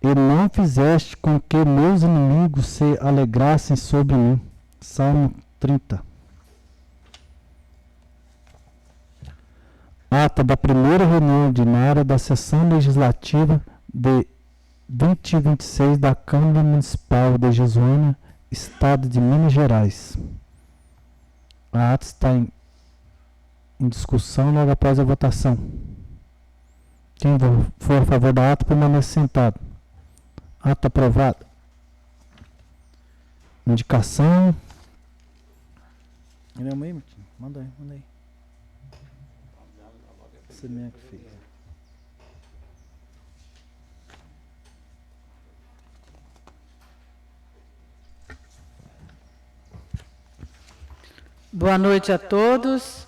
e não fizeste com que meus inimigos se alegrassem sobre mim. Salmo 30. Ata da primeira reunião ordinária da sessão legislativa de 2026 da Câmara Municipal de Jesuânia, Estado de Minas Gerais. A ata está em discussão logo após a votação. Quem for a favor da ata, permanece sentado. Ata aprovada. Indicação. Manda aí, Martinho. Manda aí. Você mesmo que fez. Boa noite a todos.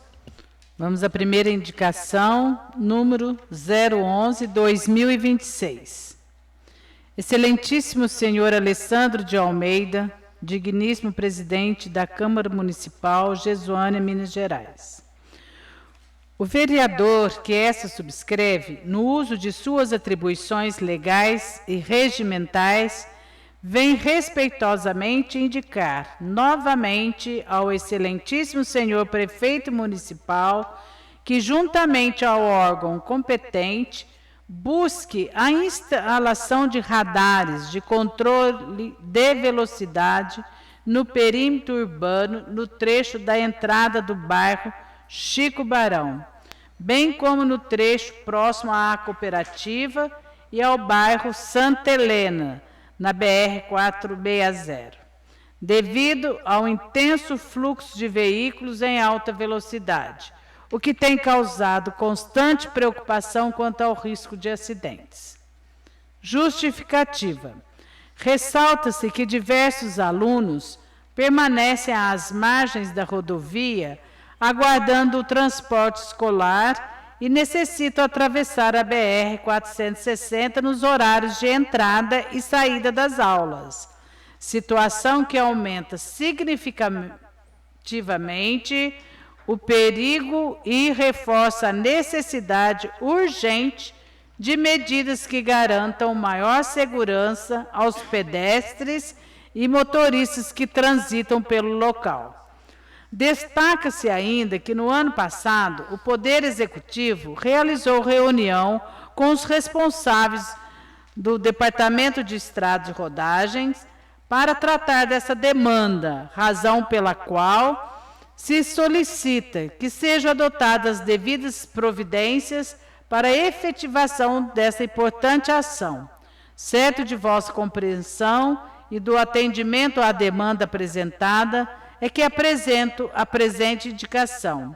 Vamos à primeira indicação, número 011-2026. Excelentíssimo senhor Alessandro de Almeida, digníssimo presidente da Câmara Municipal Jesuânia, Minas Gerais. O vereador que essa subscreve, no uso de suas atribuições legais e regimentais, vem respeitosamente indicar novamente ao excelentíssimo senhor prefeito municipal que, juntamente ao órgão competente, busque a instalação de radares de controle de velocidade no perímetro urbano, no trecho da entrada do bairro Chico Barão, bem como no trecho próximo à cooperativa e ao bairro Santa Helena, na BR-460, devido ao intenso fluxo de veículos em alta velocidade, o que tem causado constante preocupação quanto ao risco de acidentes. Justificativa. Ressalta-se que diversos alunos permanecem às margens da rodovia aguardando o transporte escolar e necessitam atravessar a BR-460 nos horários de entrada e saída das aulas, situação que aumenta significativamente o perigo e reforça a necessidade urgente de medidas que garantam maior segurança aos pedestres e motoristas que transitam pelo local. Destaca-se ainda que, no ano passado, o Poder Executivo realizou reunião com os responsáveis do Departamento de Estradas e Rodagens para tratar dessa demanda, razão pela qual se solicita que sejam adotadas as devidas providências para a efetivação dessa importante ação, certo de vossa compreensão e do atendimento à demanda apresentada, é que apresento a presente indicação.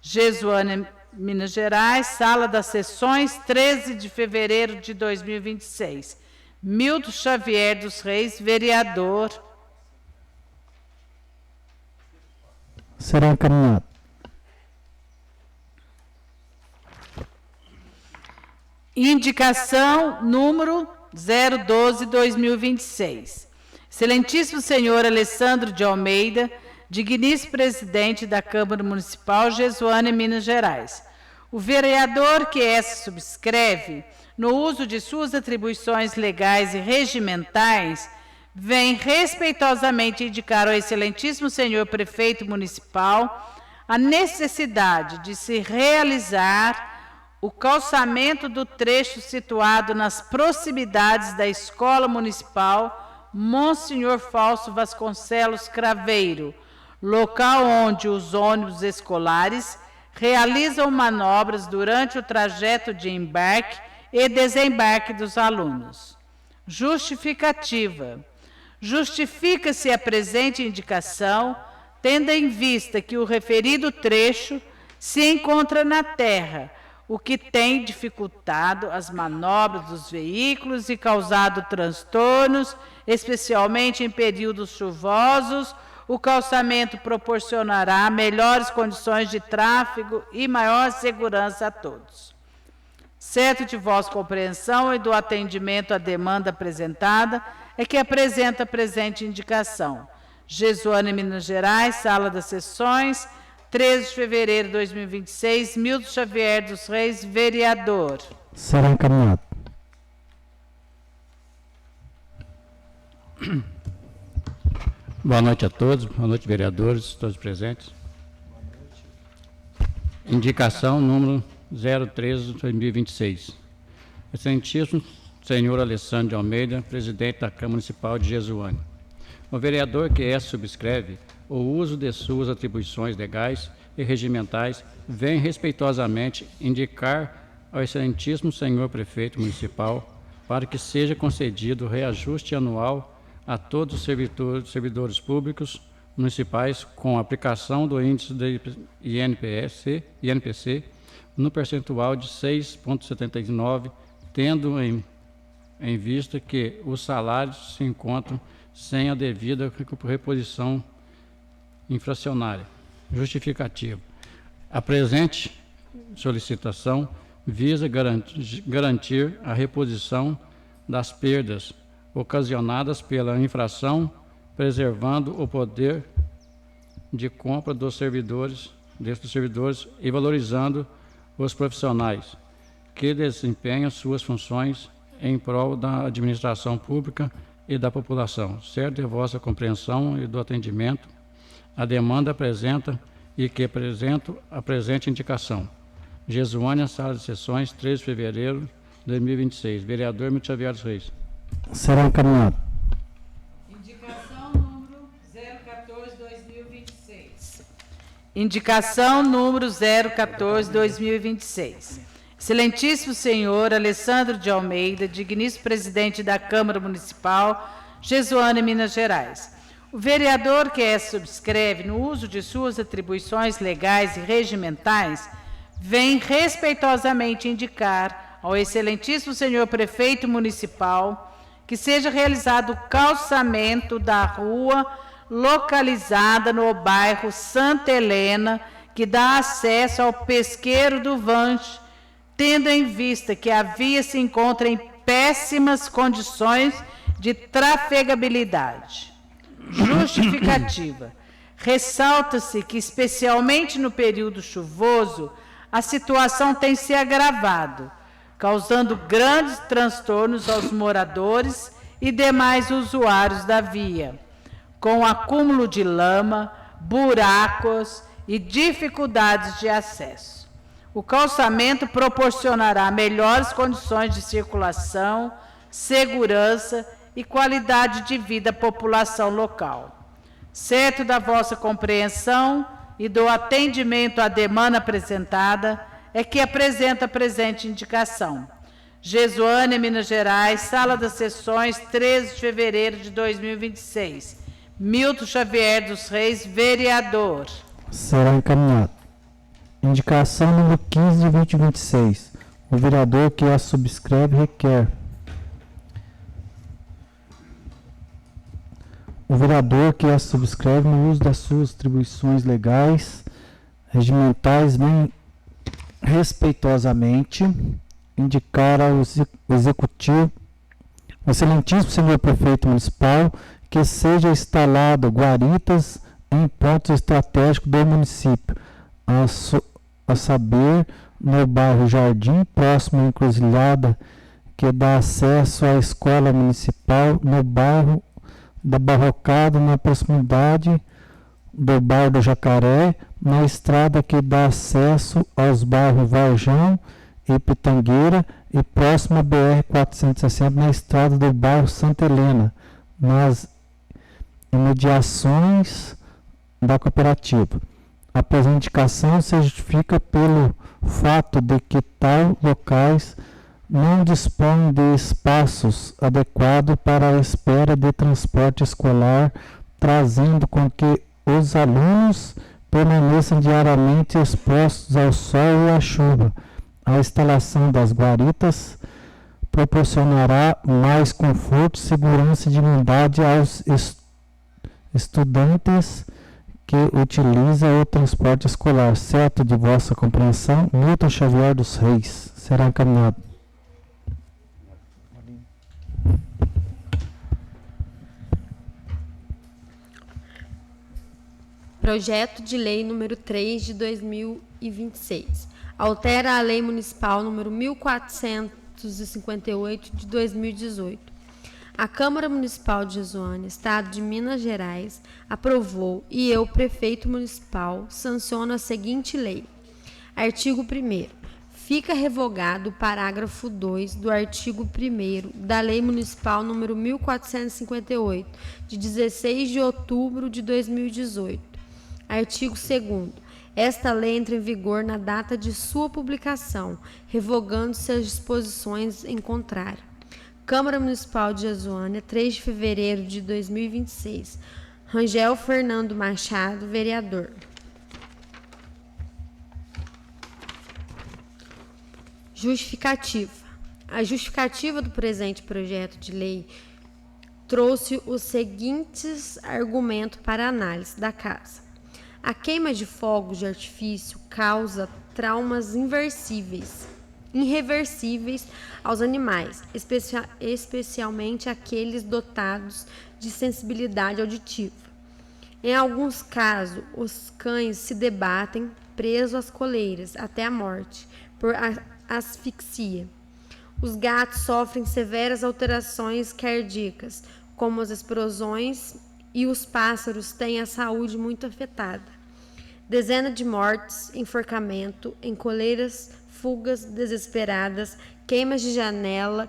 Jesuânia, Minas Gerais, Sala das Sessões, 13 de fevereiro de 2026. Milton Xavier dos Reis, vereador. Será encaminhado. Indicação número 012-2026. Excelentíssimo senhor Alessandro de Almeida, digníssimo presidente da Câmara Municipal Jesuânia, Minas Gerais. O vereador que essa subscreve, no uso de suas atribuições legais e regimentais, vem respeitosamente indicar ao excelentíssimo senhor prefeito municipal a necessidade de se realizar o calçamento do trecho situado nas proximidades da Escola Municipal Monsenhor Fausto Vasconcelos Craveiro, local onde os ônibus escolares realizam manobras durante o trajeto de embarque e desembarque dos alunos. Justificativa. Justifica-se a presente indicação, tendo em vista que o referido trecho se encontra na terra, o que tem dificultado as manobras dos veículos e causado transtornos, especialmente em períodos chuvosos. O calçamento proporcionará melhores condições de tráfego e maior segurança a todos. Certo de vossa compreensão e do atendimento à demanda apresentada, é que apresenta a presente indicação. Jesuânia, Minas Gerais, Sala das Sessões, 13 de fevereiro de 2026, Milton Xavier dos Reis, vereador. Será encaminhado. Boa noite a todos, boa noite, vereadores, todos presentes. Indicação número 013/2026. Excelentíssimo senhor Alessandro de Almeida, presidente da Câmara Municipal de Jesuânia. O vereador que subscreve o uso de suas atribuições legais e regimentais vem respeitosamente indicar ao excelentíssimo senhor prefeito municipal para que seja concedido reajuste anual a todos os servidores públicos municipais com aplicação do índice de INPC no percentual de 6,79, tendo em vista que os salários se encontram sem a devida reposição inflacionária. Justificativa. A presente solicitação visa garantir a reposição das perdas ocasionadas pela infração, preservando o poder de compra dos servidores e valorizando os profissionais que desempenham suas funções em prol da administração pública e da população. Certo de vossa compreensão e do atendimento, a demanda apresenta e que apresento a presente indicação. Jesuânia, Sala de Sessões, 3 de fevereiro de 2026. Vereador Milton Xavier dos Reis. Será encaminhado. Indicação número 014/2026. Indicação número 014/2026. Excelentíssimo senhor Alessandro de Almeida, digníssimo presidente da Câmara Municipal, Jesuânia, Minas Gerais. O vereador que subscreve no uso de suas atribuições legais e regimentais vem respeitosamente indicar ao excelentíssimo senhor prefeito municipal que seja realizado o calçamento da rua localizada no bairro Santa Helena, que dá acesso ao pesqueiro do Vanche, tendo em vista que a via se encontra em péssimas condições de trafegabilidade. Justificativa. Ressalta-se que, especialmente no período chuvoso, a situação tem se agravado, causando grandes transtornos aos moradores e demais usuários da via, com acúmulo de lama, buracos e dificuldades de acesso. O calçamento proporcionará melhores condições de circulação, segurança e qualidade de vida à população local. Certo da vossa compreensão e do atendimento à demanda apresentada, é que apresenta a presente indicação. Jesuânia, Minas Gerais, Sala das Sessões, 13 de fevereiro de 2026. Milton Xavier dos Reis, vereador. Será encaminhado. Indicação número 15 de 2026. O vereador que a subscreve requer. O vereador que a subscreve no uso das suas atribuições legais, regimentais, vem respeitosamente indicar ao executivo, o excelentíssimo senhor prefeito municipal, que seja instalado guaritas em pontos estratégicos do município, a saber, no bairro Jardim, próximo à encruzilhada que dá acesso à escola municipal, no bairro da Barrocada, na proximidade do bairro do Jacaré, na estrada que dá acesso aos bairros Varjão e Pitangueira e próximo à BR-460, na estrada do bairro Santa Helena, nas imediações da cooperativa. A presente indicação se justifica pelo fato de que tais locais não dispõem de espaços adequados para a espera de transporte escolar, trazendo com que os alunos permaneçam diariamente expostos ao sol e à chuva. A instalação das guaritas proporcionará mais conforto, segurança e dignidade aos estudantes que utilizam o transporte escolar. Certo de vossa compreensão, Milton Xavier dos Reis. Será encaminhado. Projeto de Lei número 3 de 2026. Altera a Lei Municipal número 1458 de 2018. A Câmara Municipal de Jesuânia, Estado de Minas Gerais, aprovou e eu, prefeito municipal, sanciono a seguinte lei. Artigo 1º. Fica revogado o parágrafo 2 do artigo 1º da Lei Municipal número 1458, de 16 de outubro de 2018. Artigo 2º. Esta lei entra em vigor na data de sua publicação, revogando-se as disposições em contrário. Câmara Municipal de Jesuânia, 3 de fevereiro de 2026. Rangel Fernando Machado, vereador. Justificativa. A justificativa do presente projeto de lei trouxe os seguintes argumentos para análise da casa. A queima de fogos de artifício causa traumas irreversíveis aos animais, especialmente aqueles dotados de sensibilidade auditiva. Em alguns casos, os cães se debatem presos às coleiras até a morte por asfixia. Os gatos sofrem severas alterações cardíacas, como as explosões, e os pássaros têm a saúde muito afetada. Dezenas de mortes, enforcamento em coleiras, fugas desesperadas, quedas de janela,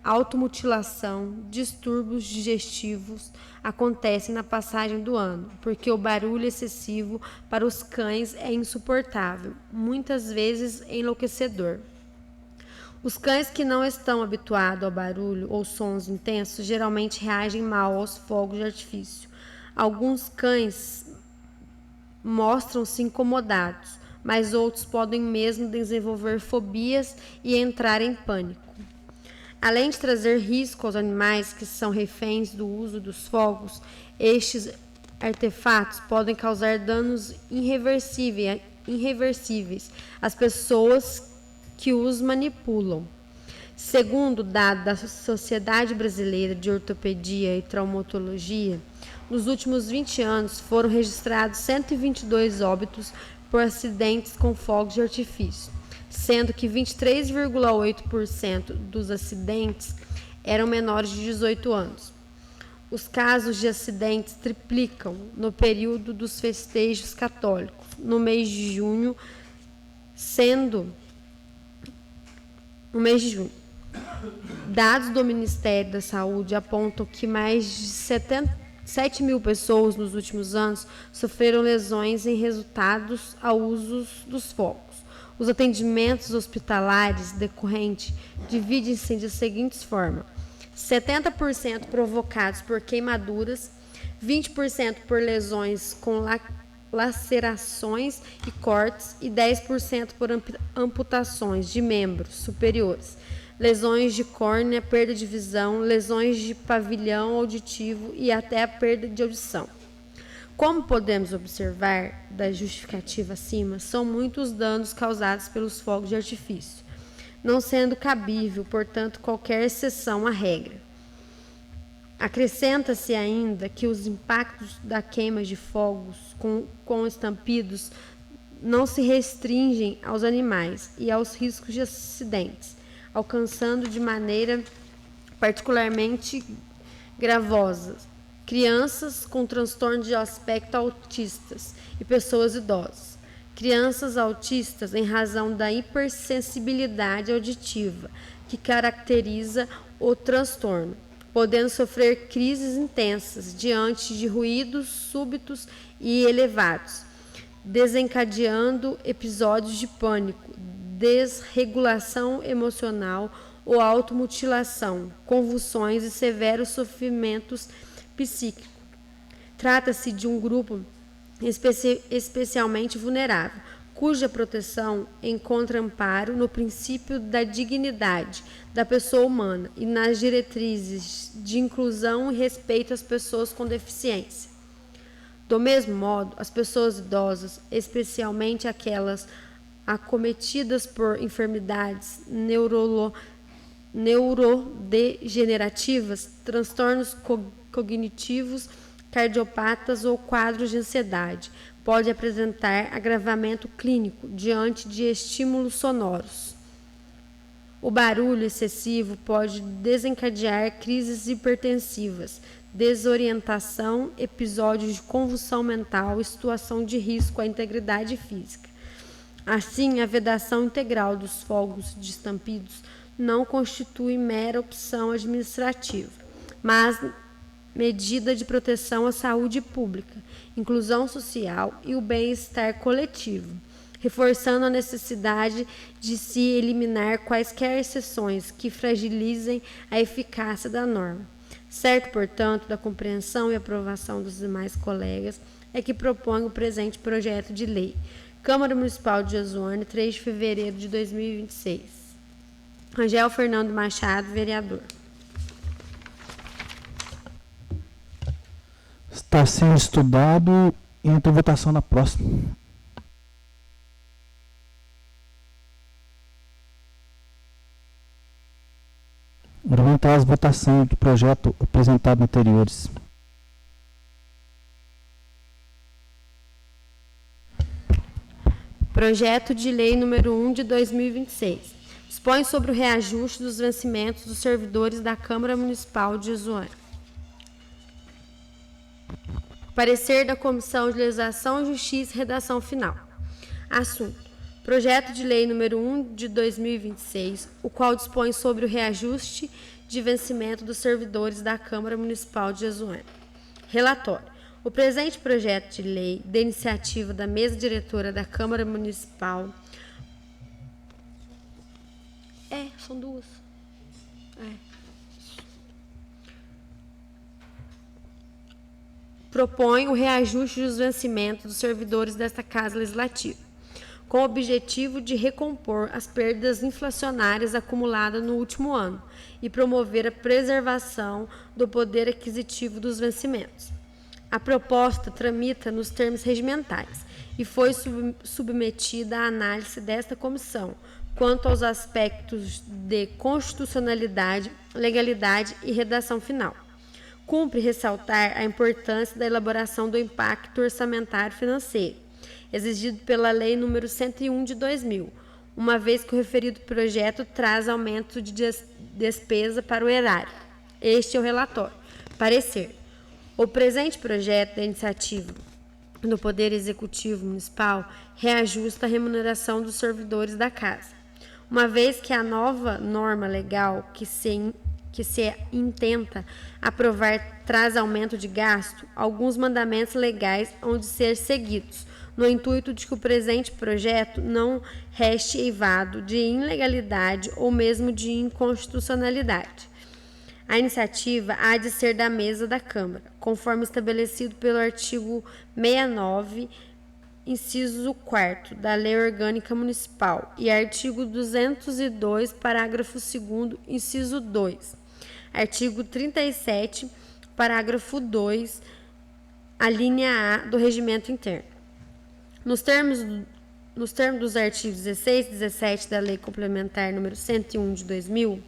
automutilação, distúrbios digestivos acontecem na passagem do ano, porque o barulho excessivo para os cães é insuportável, muitas vezes enlouquecedor. Os cães que não estão habituados ao barulho ou sons intensos geralmente reagem mal aos fogos de artifício. Alguns cães mostram-se incomodados, mas outros podem mesmo desenvolver fobias e entrar em pânico. Além de trazer risco aos animais que são reféns do uso dos fogos, estes artefatos podem causar danos irreversíveis às pessoas que os manipulam. Segundo dados da Sociedade Brasileira de Ortopedia e Traumatologia, nos últimos 20 anos foram registrados 122 óbitos por acidentes com fogos de artifício, sendo que 23,8% dos acidentes eram menores de 18 anos. Os casos de acidentes triplicam no período dos festejos católicos, no mês de junho, Dados do Ministério da Saúde apontam que mais de 7 mil pessoas nos últimos anos sofreram lesões em resultados ao uso dos fogos. Os atendimentos hospitalares decorrentes dividem-se de seguintes formas: 70% provocados por queimaduras, 20% por lesões com lacerações e cortes e 10% por amputações de membros superiores, lesões de córnea, perda de visão, lesões de pavilhão auditivo e até a perda de audição. Como podemos observar da justificativa acima, são muitos danos causados pelos fogos de artifício, não sendo cabível, portanto, qualquer exceção à regra. Acrescenta-se ainda que os impactos da queima de fogos com estampidos não se restringem aos animais e aos riscos de acidentes, alcançando de maneira particularmente gravosa crianças com transtorno de aspecto autistas e pessoas idosas. Crianças autistas em razão da hipersensibilidade auditiva que caracteriza o transtorno, podendo sofrer crises intensas diante de ruídos súbitos e elevados, desencadeando episódios de pânico, desregulação emocional ou automutilação, convulsões e severos sofrimentos psíquicos. Trata-se de um grupo especialmente vulnerável, cuja proteção encontra amparo no princípio da dignidade da pessoa humana e nas diretrizes de inclusão e respeito às pessoas com deficiência. Do mesmo modo, as pessoas idosas, especialmente aquelas acometidas por enfermidades neurodegenerativas, transtornos cognitivos, cardiopatas ou quadros de ansiedade, pode apresentar agravamento clínico diante de estímulos sonoros. O barulho excessivo pode desencadear crises hipertensivas, desorientação, episódios de convulsão mental e situação de risco à integridade física. Assim, a vedação integral dos fogos de estampidos não constitui mera opção administrativa, mas medida de proteção à saúde pública, inclusão social e o bem-estar coletivo, reforçando a necessidade de se eliminar quaisquer exceções que fragilizem a eficácia da norma. Certo, portanto, da compreensão e aprovação dos demais colegas é que propõe o presente projeto de lei. Câmara Municipal de Jesuânia, 3 de fevereiro de 2026. Rangel Fernando Machado, vereador. Está sendo estudado e entra em votação na próxima. Vamos entrar as votações do projeto apresentado anteriores. Projeto de Lei número 1 de 2026. Dispõe sobre o reajuste dos vencimentos dos servidores da Câmara Municipal de Jesuânia. Parecer da Comissão de Legislação, Justiça e Redação Final. Assunto: Projeto de Lei número 1 de 2026, o qual dispõe sobre o reajuste de vencimento dos servidores da Câmara Municipal de Jesuânia. Relatório: o presente projeto de lei, de iniciativa da mesa diretora da Câmara Municipal, são duas. Propõe o reajuste dos vencimentos dos servidores desta Casa Legislativa, com o objetivo de recompor as perdas inflacionárias acumuladas no último ano e promover a preservação do poder aquisitivo dos vencimentos. A proposta tramita nos termos regimentais e foi submetida à análise desta comissão quanto aos aspectos de constitucionalidade, legalidade e redação final. Cumpre ressaltar a importância da elaboração do impacto orçamentário financeiro, exigido pela Lei nº 101 de 2000, uma vez que o referido projeto traz aumento de despesa para o erário. Este é o relatório. Parecer: o presente projeto da iniciativa do Poder Executivo Municipal reajusta a remuneração dos servidores da Casa, uma vez que a nova norma legal que se intenta aprovar traz aumento de gasto, alguns mandamentos legais hão de ser seguidos, no intuito de que o presente projeto não reste eivado de ilegalidade ou mesmo de inconstitucionalidade. A iniciativa há de ser da mesa da Câmara, conforme estabelecido pelo artigo 69, inciso 4º da Lei Orgânica Municipal e artigo 202, parágrafo 2º, inciso 2, artigo 37, parágrafo 2, a linha A do Regimento Interno. Nos termos dos artigos 16 e 17 da Lei Complementar nº 101 de 2000,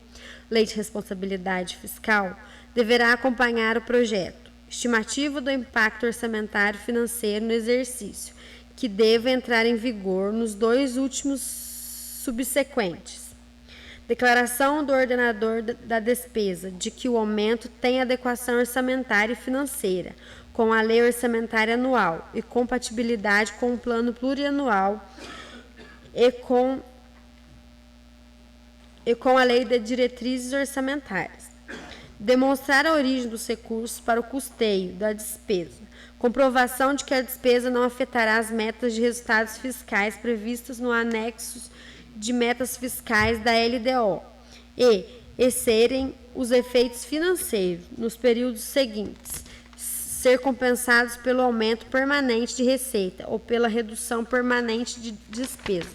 Lei de Responsabilidade Fiscal, deverá acompanhar o projeto estimativa do impacto orçamentário financeiro no exercício, que deve entrar em vigor nos 2 últimos subsequentes. Declaração do ordenador da despesa de que o aumento tem adequação orçamentária e financeira com a Lei Orçamentária Anual e compatibilidade com o Plano Plurianual e com a Lei de Diretrizes Orçamentárias. Demonstrar a origem dos recursos para o custeio da despesa. Comprovação de que a despesa não afetará as metas de resultados fiscais previstas no anexo de metas fiscais da LDO e serem os efeitos financeiros nos períodos seguintes ser compensados pelo aumento permanente de receita ou pela redução permanente de despesa.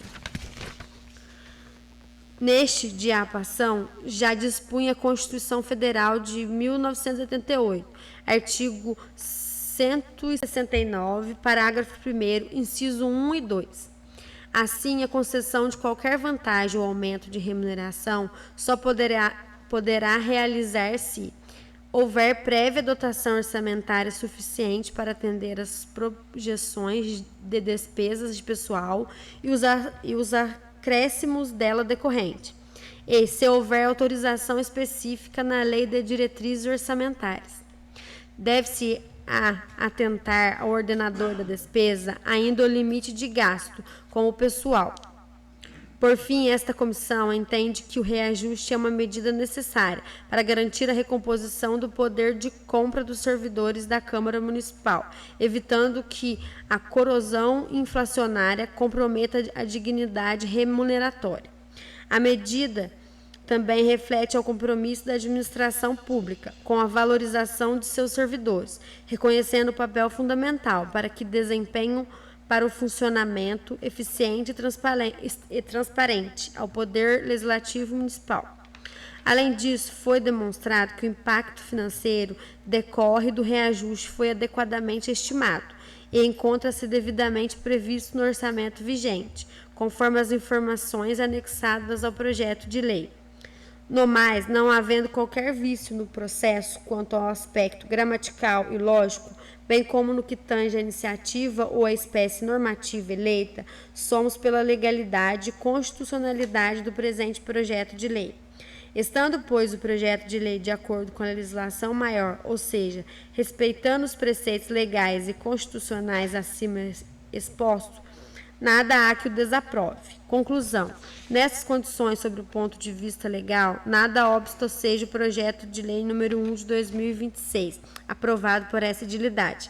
Neste diapasão, já dispunha a Constituição Federal de 1988, artigo 169, parágrafo 1º, inciso 1 e 2. Assim, a concessão de qualquer vantagem ou aumento de remuneração só poderá realizar-se houver prévia dotação orçamentária suficiente para atender às projeções de despesas de pessoal e os acréscimos dela decorrente. e se houver autorização específica na Lei de Diretrizes Orçamentárias. Deve-se atentar ao ordenador da despesa ainda o limite de gasto com o pessoal. Por fim, esta comissão entende que o reajuste é uma medida necessária para garantir a recomposição do poder de compra dos servidores da Câmara Municipal, evitando que a corrosão inflacionária comprometa a dignidade remuneratória. A medida também reflete o compromisso da administração pública com a valorização de seus servidores, reconhecendo o papel fundamental para que desempenham para o funcionamento eficiente e transparente ao Poder Legislativo Municipal. Além disso, foi demonstrado que o impacto financeiro decorre do reajuste foi adequadamente estimado e encontra-se devidamente previsto no orçamento vigente, conforme as informações anexadas ao projeto de lei. No mais, não havendo qualquer vício no processo quanto ao aspecto gramatical e lógico, bem como no que tange à iniciativa ou à espécie normativa eleita, somos pela legalidade e constitucionalidade do presente projeto de lei. Estando, pois, o projeto de lei de acordo com a legislação maior, ou seja, respeitando os preceitos legais e constitucionais acima expostos, nada há que o desaprove. Conclusão. Nessas condições, sob o ponto de vista legal, nada obsta seja o projeto de lei número 1 de 2026, aprovado por essa edilidade.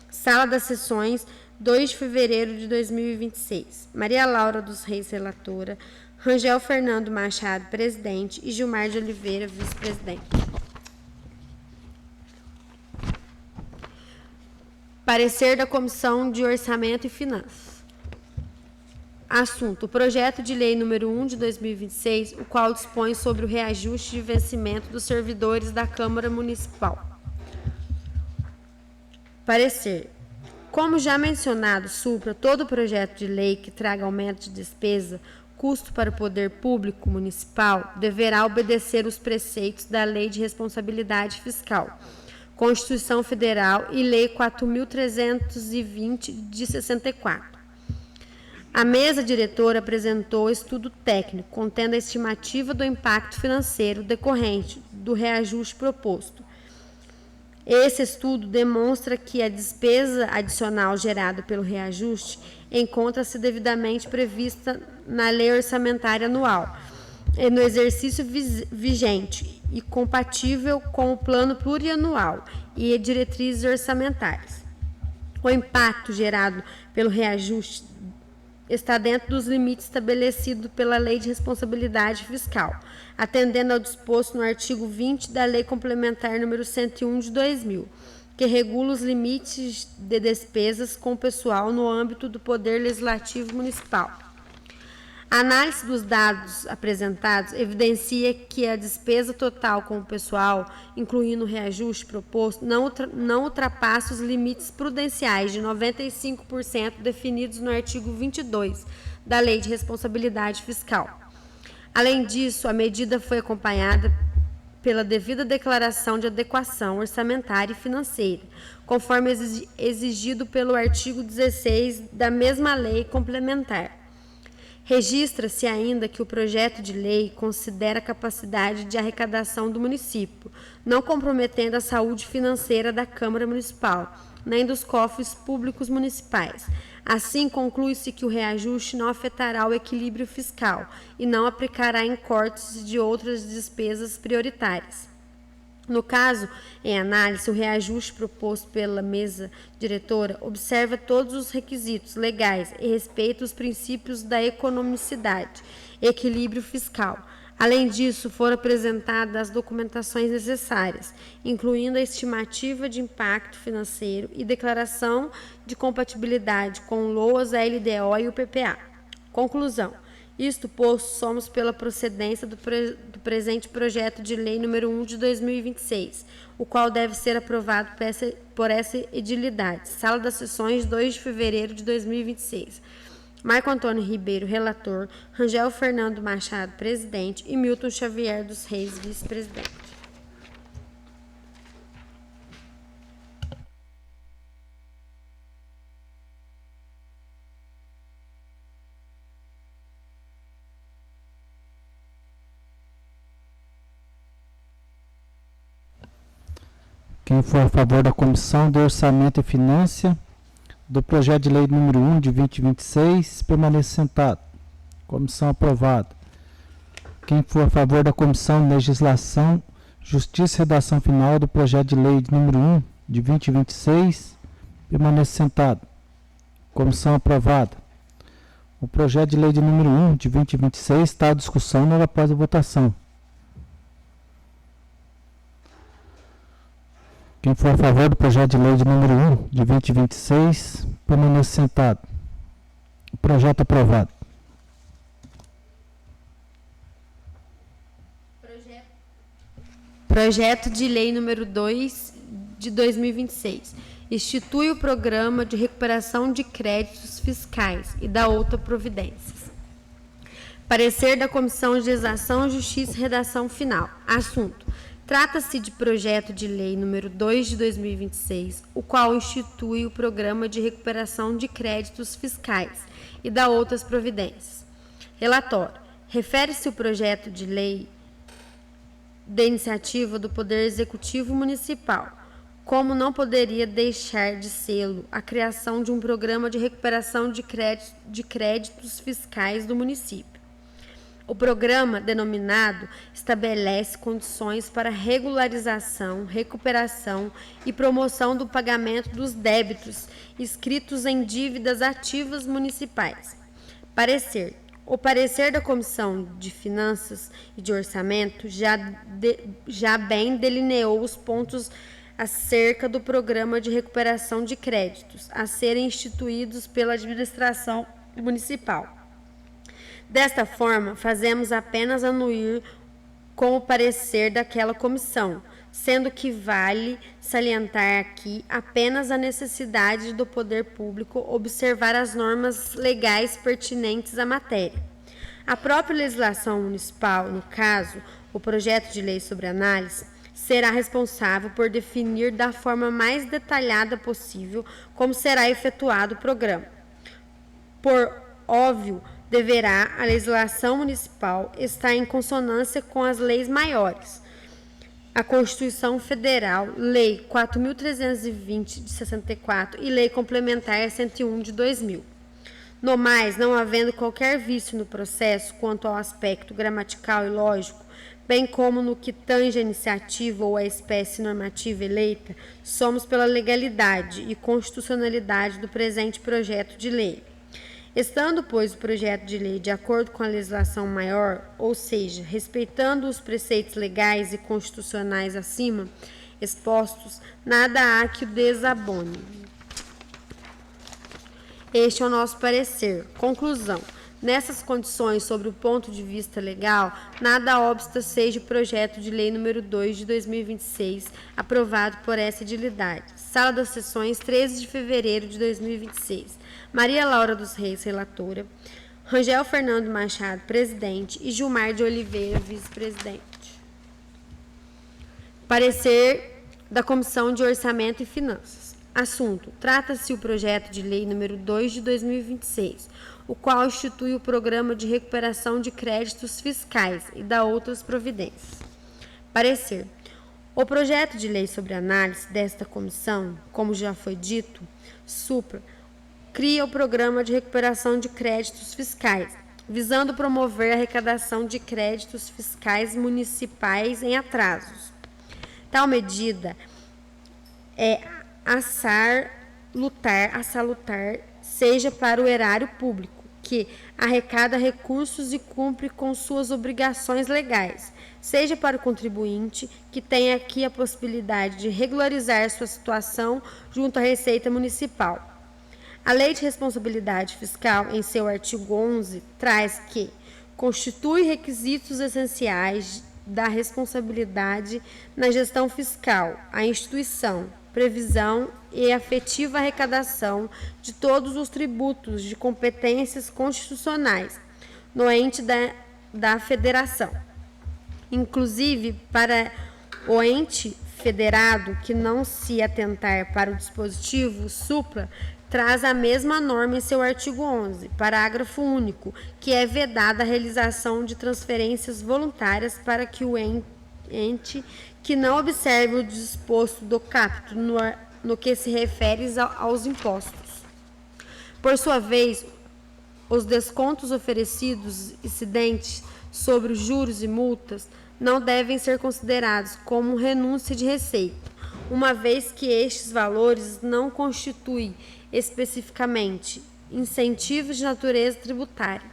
Sala das Sessões, 2 de fevereiro de 2026. Maria Laura dos Reis, relatora. Rangel Fernando Machado, presidente. E Gilmar de Oliveira, vice-presidente. Parecer da Comissão de Orçamento e Finanças. Assunto: o projeto de lei número 1 de 2026, o qual dispõe sobre o reajuste de vencimento dos servidores da Câmara Municipal. Parecer: como já mencionado supra, todo projeto de lei que traga aumento de despesa, custo para o poder público municipal, deverá obedecer os preceitos da Lei de Responsabilidade Fiscal, Constituição Federal e Lei 4.320 de 64. A mesa diretora apresentou estudo técnico contendo a estimativa do impacto financeiro decorrente do reajuste proposto. Esse estudo demonstra que a despesa adicional gerada pelo reajuste encontra-se devidamente prevista na Lei Orçamentária Anual e no exercício vigente e compatível com o Plano Plurianual e diretrizes orçamentárias. O impacto gerado pelo reajuste está dentro dos limites estabelecidos pela Lei de Responsabilidade Fiscal, atendendo ao disposto no artigo 20 da Lei Complementar número 101 de 2000, que regula os limites de despesas com o pessoal no âmbito do Poder Legislativo Municipal. A análise dos dados apresentados evidencia que a despesa total com o pessoal, incluindo o reajuste proposto, não ultrapassa os limites prudenciais de 95% definidos no artigo 22 da Lei de Responsabilidade Fiscal. Além disso, a medida foi acompanhada pela devida declaração de adequação orçamentária e financeira, conforme exigido pelo artigo 16 da mesma lei complementar. Registra-se ainda que o projeto de lei considera a capacidade de arrecadação do município, não comprometendo a saúde financeira da Câmara Municipal, nem dos cofres públicos municipais. Assim, conclui-se que o reajuste não afetará o equilíbrio fiscal e não aplicará em cortes de outras despesas prioritárias. No caso, em análise, o reajuste proposto pela mesa diretora observa todos os requisitos legais e respeita os princípios da economicidade e equilíbrio fiscal. Além disso, foram apresentadas as documentações necessárias, incluindo a estimativa de impacto financeiro e declaração de compatibilidade com o LOAS, a LDO e o PPA. Conclusão. Isto posto, somos pela procedência do presente projeto de lei número 1 de 2026, o qual deve ser aprovado por essa edilidade. Sala das Sessões, 2 de fevereiro de 2026. Marco Antônio Ribeiro, relator, Rangel Fernando Machado, presidente, e Milton Xavier dos Reis, vice-presidente. Quem for a favor da Comissão de Orçamento e Finanças do projeto de lei número 1 de 2026, permaneça sentado. Comissão aprovada. Quem for a favor da Comissão de Legislação, Justiça e Redação Final do projeto de lei número 1 de 2026, permaneça sentado. Comissão aprovada. O projeto de lei de número 1 de 2026 está à discussão logo após a votação. Quem for a favor do projeto de lei de número 1 de 2026, permaneça sentado. O projeto aprovado. Projeto de lei número 2 de 2026. Institui o Programa de Recuperação de Créditos Fiscais e dá outras providências. Parecer da Comissão de Legislação, Justiça e Redação Final. Assunto: trata-se de projeto de lei número 2 de 2026, o qual institui o Programa de Recuperação de Créditos Fiscais e dá outras providências. Relatório: refere-se o projeto de lei de iniciativa do Poder Executivo Municipal, como não poderia deixar de sê-lo a criação de um programa de recuperação de créditos fiscais do município. O programa, denominado, estabelece condições para regularização, recuperação e promoção do pagamento dos débitos inscritos em dívidas ativas municipais. Parecer: o parecer da Comissão de Finanças e de Orçamento já bem delineou os pontos acerca do programa de recuperação de créditos a serem instituídos pela administração municipal. Desta forma, fazemos apenas anuir com o parecer daquela comissão, sendo que vale salientar aqui apenas a necessidade do poder público observar as normas legais pertinentes à matéria. A própria legislação municipal, no caso, o projeto de lei sobre análise, será responsável por definir da forma mais detalhada possível como será efetuado o programa. Por óbvio, deverá a legislação municipal estar em consonância com as leis maiores. A Constituição Federal, Lei 4.320 de 64 e Lei Complementar 101 de 2000. No mais, não havendo qualquer vício no processo quanto ao aspecto gramatical e lógico, bem como no que tange a iniciativa ou a espécie normativa eleita, somos pela legalidade e constitucionalidade do presente projeto de lei. Estando, pois, o projeto de lei de acordo com a legislação maior, ou seja, respeitando os preceitos legais e constitucionais acima expostos, nada há que o desabone. Este é o nosso parecer. Conclusão: nessas condições, sobre o ponto de vista legal, nada obsta seja o projeto de lei número 2 de 2026, aprovado por essa edilidade. Sala das Sessões, 13 de fevereiro de 2026. Maria Laura dos Reis, relatora. Rangel Fernando Machado, presidente. E Gilmar de Oliveira, vice-presidente. Parecer da Comissão de Orçamento e Finanças. Assunto: trata-se o projeto de lei número 2 de 2026, o qual institui o Programa de Recuperação de Créditos Fiscais e dá outras providências. Parecer: o projeto de lei sobre análise desta comissão, como já foi dito, cria o Programa de Recuperação de Créditos Fiscais, visando promover a arrecadação de créditos fiscais municipais em atrasos. Tal medida é salutar seja para o erário público, que arrecada recursos e cumpre com suas obrigações legais, seja para o contribuinte, que tem aqui a possibilidade de regularizar sua situação junto à Receita Municipal. A Lei de Responsabilidade Fiscal, em seu artigo 11, traz que constitui requisitos essenciais da responsabilidade na gestão fiscal a instituição, previsão e efetiva arrecadação de todos os tributos de competências constitucionais no ente da federação. Inclusive, para o ente federado que não se atentar para o dispositivo supra, traz a mesma norma em seu artigo 11, parágrafo único, que é vedada a realização de transferências voluntárias para que o ente que não observe o disposto do capítulo no que se refere aos impostos. Por sua vez, os descontos oferecidos incidentes sobre os juros e multas não devem ser considerados como renúncia de receita, uma vez que estes valores não constituem especificamente incentivos de natureza tributária.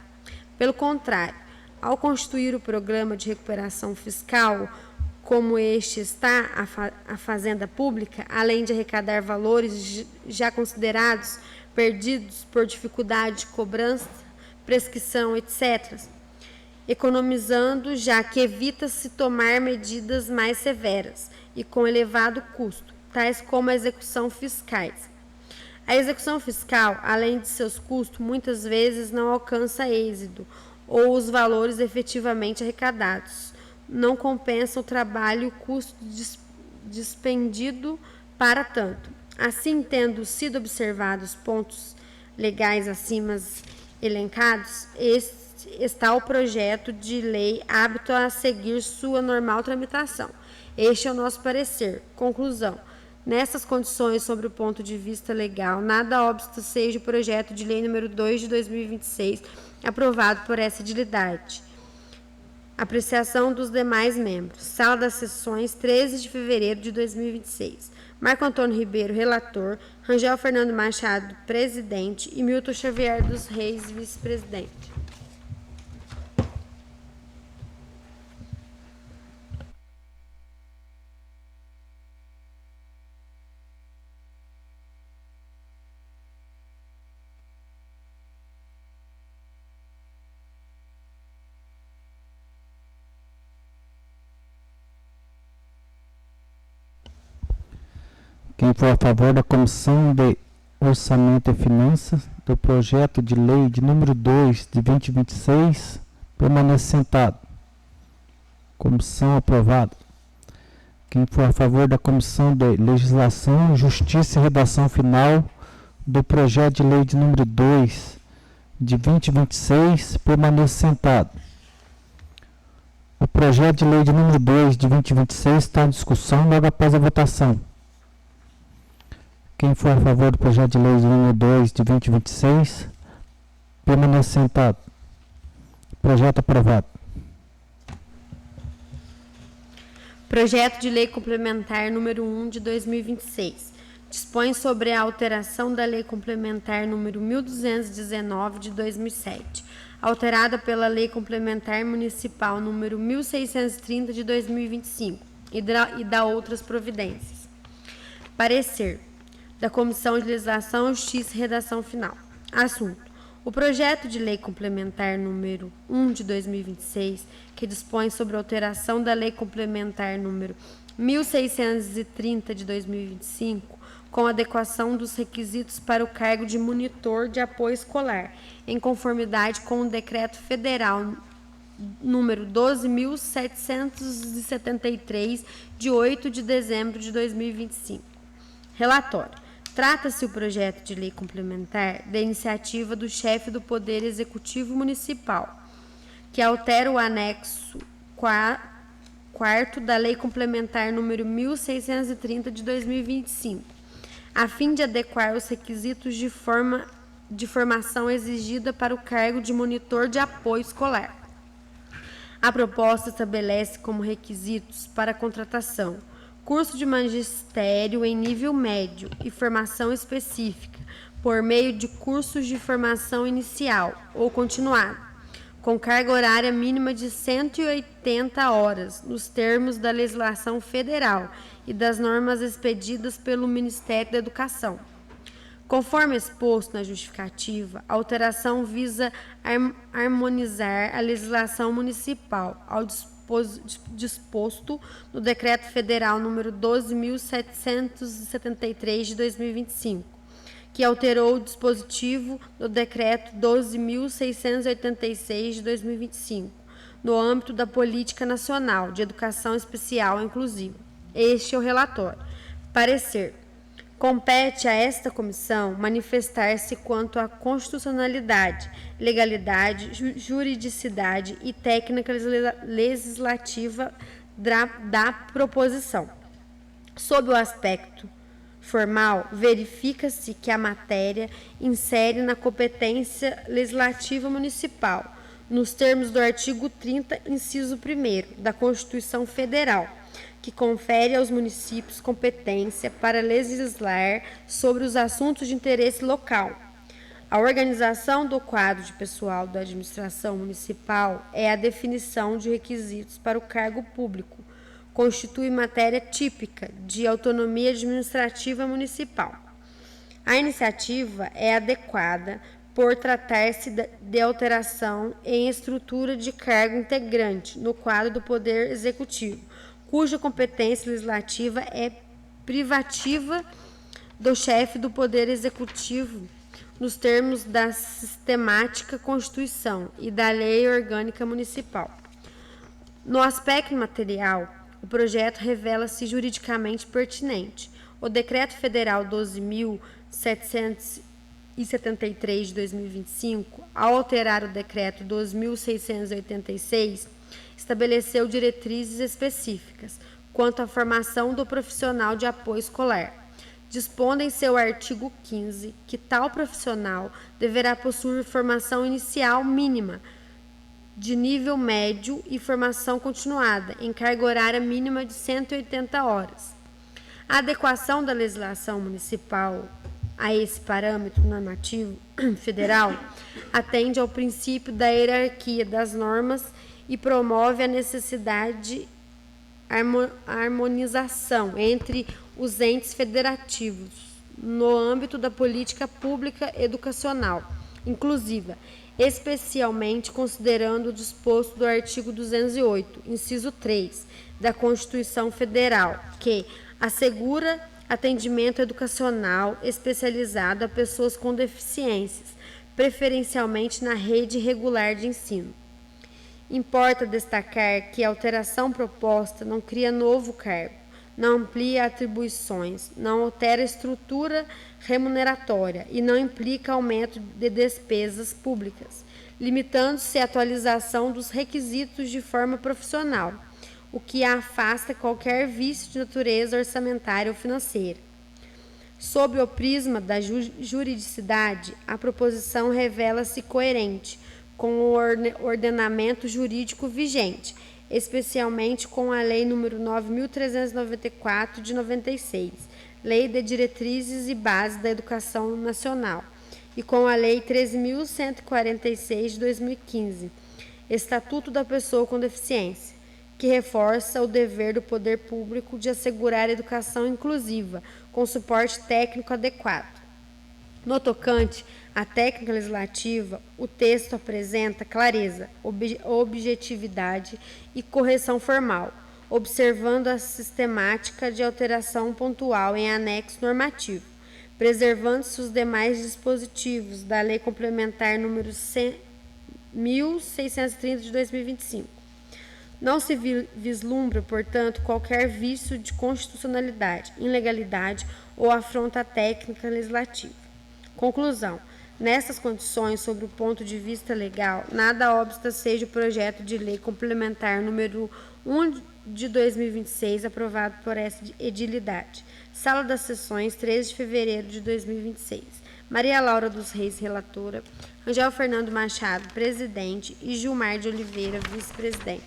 Pelo contrário, ao constituir o programa de recuperação fiscal, como este está, a Fazenda Pública, além de arrecadar valores já considerados perdidos por dificuldade de cobrança, prescrição, etc., economizando, já que evita-se tomar medidas mais severas e com elevado custo, tais como a execução fiscais. A execução fiscal, além de seus custos, muitas vezes não alcança êxito ou os valores efetivamente arrecadados não compensam o trabalho e o custo despendido para tanto. Assim, tendo sido observados pontos legais acima elencados, está o projeto de lei apto a seguir sua normal tramitação. Este é o nosso parecer. Conclusão. Nessas condições, sobre o ponto de vista legal, nada obsta seja o projeto de lei número 2 de 2026 aprovado por essa edilidade. Apreciação dos demais membros. Sala das Sessões, 13 de fevereiro de 2026. Marco Antônio Ribeiro, relator. Rangel Fernando Machado, presidente. E Milton Xavier dos Reis, vice-presidente. Quem for a favor da Comissão de Orçamento e Finanças do projeto de lei de número 2 de 2026, permanece sentado. Comissão aprovada. Quem for a favor da Comissão de Legislação, Justiça e Redação Final do projeto de lei de número 2 de 2026, permanece sentado. O projeto de lei de número 2 de 2026 está em discussão logo após a votação. Quem for a favor do projeto de lei número 2 de 2026, permanece sentado. Projeto aprovado. Projeto de lei complementar número 1 de 2026. Dispõe sobre a alteração da lei complementar número 1219 de 2007, alterada pela lei complementar municipal número 1630 de 2025 e da outras providências. Parecer da Comissão de Legislação, Justiça e Redação Final. Assunto: o projeto de lei complementar número 1 de 2026, que dispõe sobre a alteração da lei complementar número 1630 de 2025, com adequação dos requisitos para o cargo de monitor de apoio escolar, em conformidade com o Decreto Federal número 12.773, de 8 de dezembro de 2025. Relatório. Trata-se o projeto de lei complementar da iniciativa do chefe do Poder Executivo Municipal, que altera o anexo 4º da Lei Complementar número 1630 de 2025, a fim de adequar os requisitos de formação exigida para o cargo de monitor de apoio escolar. A proposta estabelece como requisitos para a contratação curso de magistério em nível médio e formação específica, por meio de cursos de formação inicial ou continuada, com carga horária mínima de 180 horas, nos termos da legislação federal e das normas expedidas pelo Ministério da Educação. Conforme exposto na justificativa, a alteração visa harmonizar a legislação municipal ao disposto no Decreto Federal número 12.773 de 2025, que alterou o dispositivo do Decreto 12.686 de 2025, no âmbito da Política Nacional de Educação Especial Inclusiva. Este é o relatório. Parecer. Compete a esta comissão manifestar-se quanto à constitucionalidade, legalidade, juridicidade e técnica legislativa da proposição. Sob o aspecto formal, verifica-se que a matéria insere na competência legislativa municipal, nos termos do artigo 30, inciso 1º da Constituição Federal, que confere aos municípios competência para legislar sobre os assuntos de interesse local. A organização do quadro de pessoal da administração municipal é a definição de requisitos para o cargo público, constitui matéria típica de autonomia administrativa municipal. A iniciativa é adequada por tratar-se de alteração em estrutura de cargo integrante no quadro do Poder Executivo, cuja competência legislativa é privativa do chefe do Poder Executivo, nos termos da sistemática Constituição e da Lei Orgânica Municipal. No aspecto material, o projeto revela-se juridicamente pertinente. O Decreto Federal 12.773 de 2025, ao alterar o Decreto 2.686, estabeleceu diretrizes específicas quanto à formação do profissional de apoio escolar. Dispondo em seu artigo 15 que tal profissional deverá possuir formação inicial mínima de nível médio e formação continuada, em carga horária mínima de 180 horas. A adequação da legislação municipal a esse parâmetro normativo federal atende ao princípio da hierarquia das normas e promove a necessidade de harmonização entre os entes federativos no âmbito da política pública educacional inclusiva, especialmente considerando o disposto do artigo 208, inciso 3, da Constituição Federal, que assegura atendimento educacional especializado a pessoas com deficiências, preferencialmente na rede regular de ensino. Importa destacar que a alteração proposta não cria novo cargo, não amplia atribuições, não altera a estrutura remuneratória e não implica aumento de despesas públicas, limitando-se à atualização dos requisitos de forma profissional, o que afasta qualquer vício de natureza orçamentária ou financeira. Sob o prisma da juridicidade, a proposição revela-se coerente com o ordenamento jurídico vigente, especialmente com a Lei nº 9.394, de 96, Lei de Diretrizes e Bases da Educação Nacional, e com a Lei 13.146, de 2015, Estatuto da Pessoa com Deficiência, que reforça o dever do poder público de assegurar a educação inclusiva, com suporte técnico adequado. No tocante à técnica legislativa, o texto apresenta clareza, objetividade e correção formal, observando a sistemática de alteração pontual em anexo normativo, preservando-se os demais dispositivos da Lei Complementar número 1.630 de 2025. Não se vislumbra, portanto, qualquer vício de constitucionalidade, ilegalidade ou afronta à técnica legislativa. Conclusão. Nessas condições, sob o ponto de vista legal, nada obsta seja o projeto de lei complementar número 1 de 2026, aprovado por essa edilidade. Sala das Sessões, 13 de fevereiro de 2026. Maria Laura dos Reis, relatora. Angel Fernando Machado, presidente. E Gilmar de Oliveira, vice-presidente.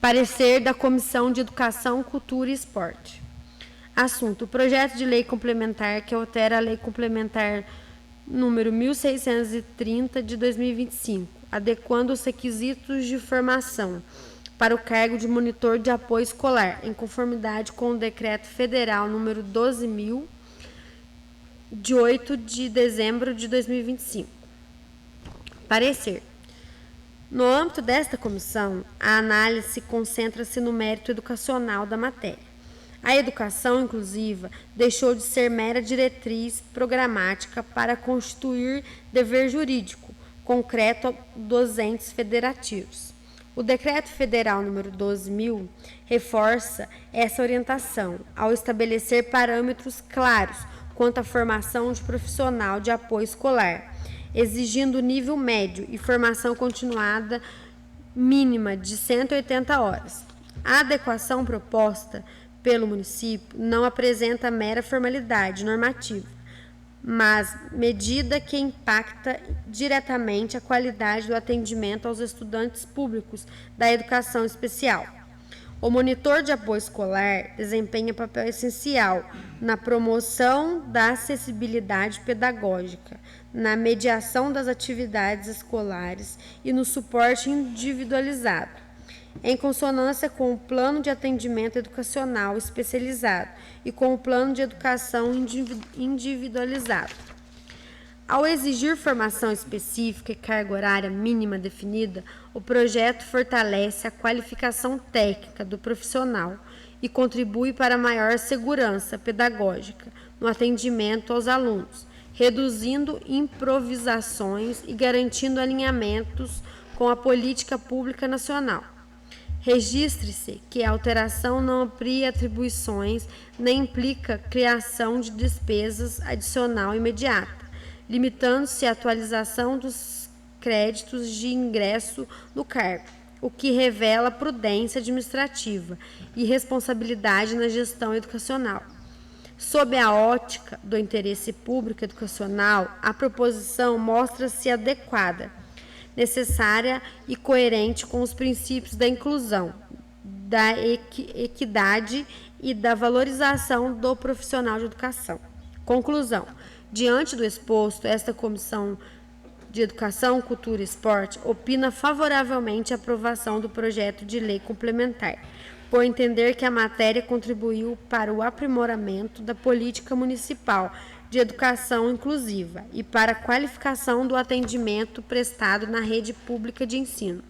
Parecer da Comissão de Educação, Cultura e Esporte. Assunto: o projeto de lei complementar que altera a Lei Complementar número 1630 de 2025, adequando os requisitos de formação para o cargo de monitor de apoio escolar, em conformidade com o Decreto Federal número 12.000, de 8 de dezembro de 2025. Parecer. No âmbito desta comissão, a análise concentra-se no mérito educacional da matéria. A educação inclusiva deixou de ser mera diretriz programática para constituir dever jurídico concreto dos entes federativos. O Decreto Federal número 12.000 reforça essa orientação ao estabelecer parâmetros claros quanto à formação de profissional de apoio escolar, exigindo nível médio e formação continuada mínima de 180 horas. A adequação proposta pelo município não apresenta mera formalidade normativa, mas medida que impacta diretamente a qualidade do atendimento aos estudantes públicos da educação especial. O monitor de apoio escolar desempenha papel essencial na promoção da acessibilidade pedagógica, na mediação das atividades escolares e no suporte individualizado, em consonância com o plano de atendimento educacional especializado e com o plano de educação individualizado. Ao exigir formação específica e carga horária mínima definida, o projeto fortalece a qualificação técnica do profissional e contribui para maior segurança pedagógica no atendimento aos alunos, reduzindo improvisações e garantindo alinhamentos com a política pública nacional. Registre-se que a alteração não amplia atribuições nem implica criação de despesas adicional imediata, limitando-se à atualização dos créditos de ingresso no cargo, o que revela prudência administrativa e responsabilidade na gestão educacional. Sob a ótica do interesse público educacional, a proposição mostra-se adequada, necessária e coerente com os princípios da inclusão, da equidade e da valorização do profissional de educação. Conclusão. Diante do exposto, esta Comissão de Educação, Cultura e Esporte opina favoravelmente a aprovação do projeto de lei complementar, por entender que a matéria contribuiu para o aprimoramento da política municipal de educação inclusiva e para a qualificação do atendimento prestado na rede pública de ensino.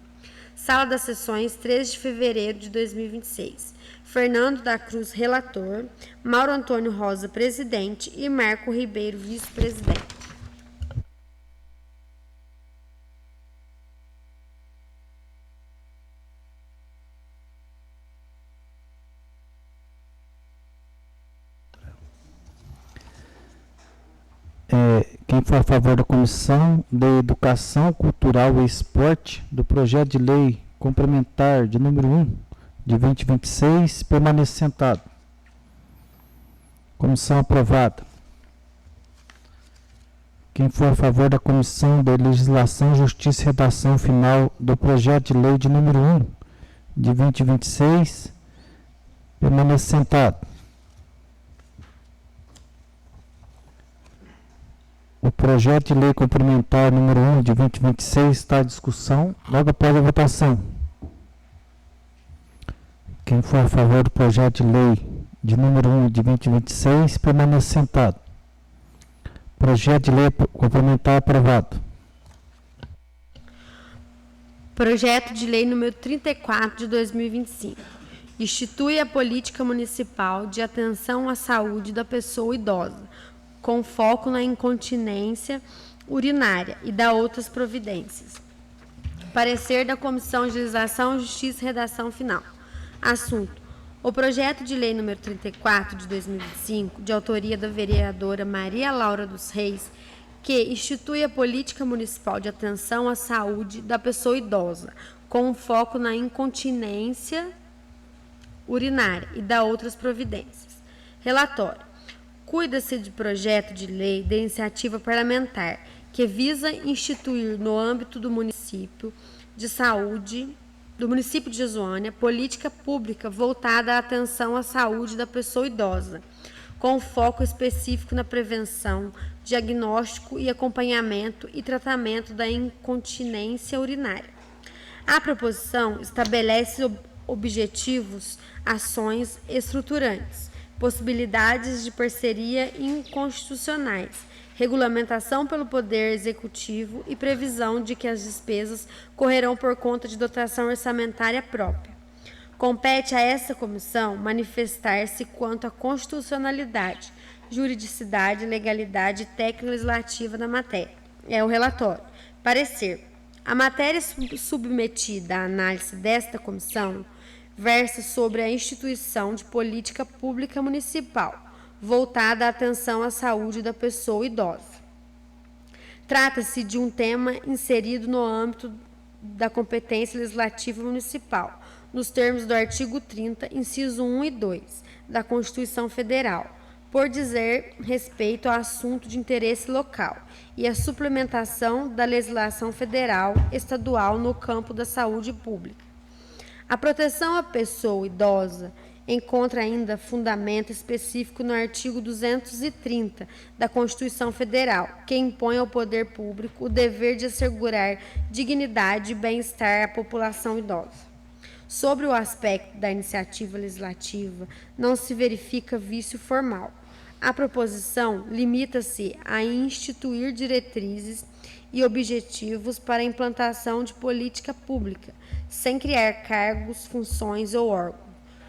Sala das Sessões, 13 de fevereiro de 2026. Fernando da Cruz, relator, Mauro Antônio Rosa, presidente, e Marco Ribeiro, vice-presidente. Quem for a favor da Comissão de Educação, Cultural e Esporte do projeto de lei complementar de número 1 de 2026, permaneça sentado. Comissão aprovada. Quem for a favor da Comissão de Legislação, Justiça e Redação Final do projeto de lei de número 1 de 2026, permaneça sentado. O projeto de lei complementar número 1 de 2026 está em discussão logo após a votação. Quem for a favor do projeto de lei de número 1 de 2026, permaneça sentado. Projeto de lei complementar aprovado. Projeto de lei número 34 de 2025. Institui a política municipal de atenção à saúde da pessoa idosa, com foco na incontinência urinária e da outras providências. Parecer da Comissão de Legislação, Justiça e Redação Final. Assunto: o projeto de lei número 34 de 2025, de autoria da vereadora Maria Laura dos Reis, que institui a política municipal de atenção à saúde da pessoa idosa, com foco na incontinência urinária e da outras providências. Relatório: cuida-se de projeto de lei de iniciativa parlamentar que visa instituir no âmbito do município de saúde do município de Jesuânia política pública voltada à atenção à saúde da pessoa idosa, com foco específico na prevenção, diagnóstico e acompanhamento e tratamento da incontinência urinária. A proposição estabelece objetivos, ações estruturantes, possibilidades de parceria inconstitucionais, regulamentação pelo Poder Executivo e previsão de que as despesas correrão por conta de dotação orçamentária própria. Compete a essa comissão manifestar-se quanto à constitucionalidade, juridicidade, legalidade e técnica legislativa da matéria. É o relatório. Parecer: a matéria submetida à análise desta comissão versa sobre a instituição de política pública municipal voltada à atenção à saúde da pessoa idosa. Trata-se de um tema inserido no âmbito da competência legislativa municipal, nos termos do artigo 30, inciso 1 e 2 da Constituição Federal, por dizer respeito ao assunto de interesse local e a suplementação da legislação federal estadual no campo da saúde pública. A proteção à pessoa idosa encontra ainda fundamento específico no artigo 230 da Constituição Federal, que impõe ao poder público o dever de assegurar dignidade e bem-estar à população idosa. Sobre o aspecto da iniciativa legislativa, não se verifica vício formal. A proposição limita-se a instituir diretrizes e objetivos para a implantação de política pública, sem criar cargos, funções ou órgãos,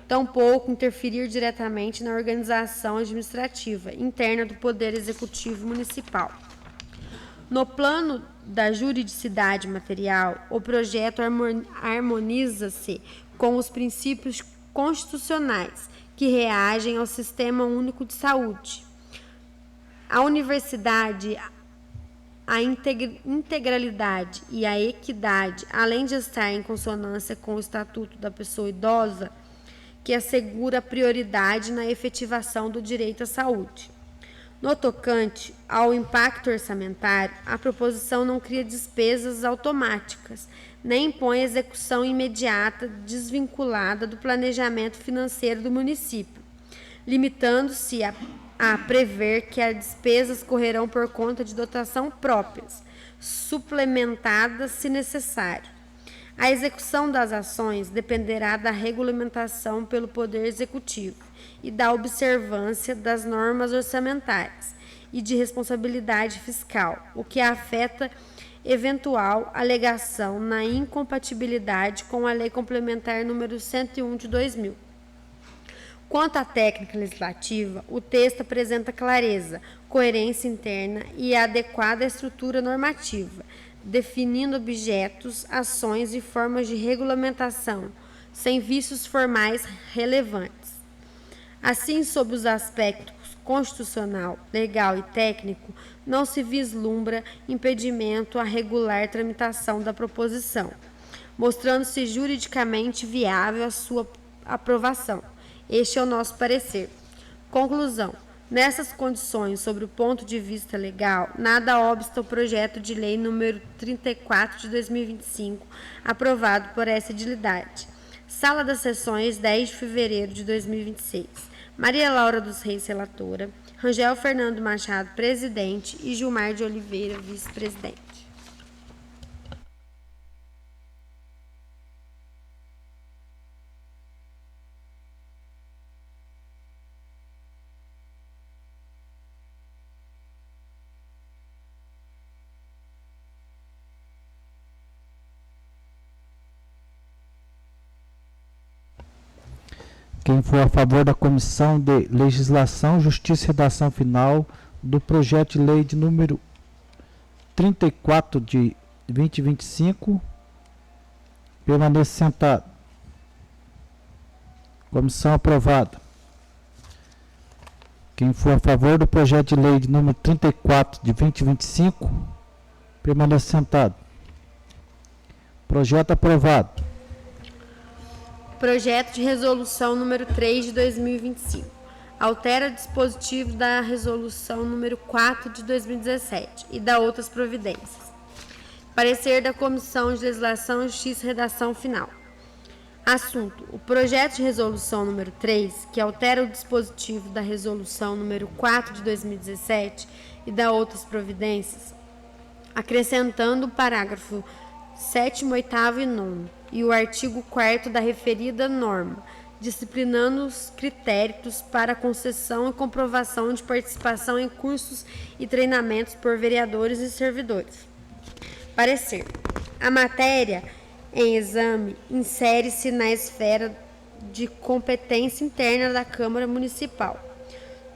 tampouco interferir diretamente na organização administrativa interna do Poder Executivo Municipal. No plano da juridicidade material, o projeto harmoniza-se com os princípios constitucionais que reagem ao Sistema Único de Saúde. A universidade, a integralidade e a equidade, além de estar em consonância com o Estatuto da Pessoa Idosa, que assegura prioridade na efetivação do direito à saúde. No tocante ao impacto orçamentário, a proposição não cria despesas automáticas, nem impõe execução imediata desvinculada do planejamento financeiro do município, limitando-se a prever que as despesas correrão por conta de dotação próprias, suplementadas se necessário. A execução das ações dependerá da regulamentação pelo Poder Executivo e da observância das normas orçamentárias e de responsabilidade fiscal, o que afeta eventual alegação na incompatibilidade com a Lei Complementar número 101 de 2000. Quanto à técnica legislativa, o texto apresenta clareza, coerência interna e adequada estrutura normativa, definindo objetos, ações e formas de regulamentação, sem vícios formais relevantes. Assim, sob os aspectos constitucional, legal e técnico, não se vislumbra impedimento à regular tramitação da proposição, mostrando-se juridicamente viável a sua aprovação. Este é o nosso parecer. Conclusão. Nessas condições, sobre o ponto de vista legal, nada obsta o projeto de lei número 34 de 2025, aprovado por essa edilidade. Sala das Sessões, 10 de fevereiro de 2026. Maria Laura dos Reis, relatora. Rangel Fernando Machado, presidente. E Gilmar de Oliveira, vice-presidente. Quem for a favor da Comissão de Legislação, Justiça e Redação Final do projeto de lei de número 34 de 2025, permaneça sentado. Comissão aprovada. Quem for a favor do projeto de lei de número 34 de 2025, permaneça sentado. Projeto aprovado. Projeto de resolução número 3 de 2025. Altera o dispositivo da resolução número 4 de 2017 e dá outras providências. Parecer da Comissão de Legislação, Justiça e Redação Final. Assunto: o projeto de resolução número 3, que altera o dispositivo da resolução número 4 de 2017 e dá outras providências, acrescentando o parágrafo 7º, 8º e 9º e o artigo 4º da referida norma, disciplinando os critérios para concessão e comprovação de participação em cursos e treinamentos por vereadores e servidores. Parecer: a matéria em exame insere-se na esfera de competência interna da Câmara Municipal,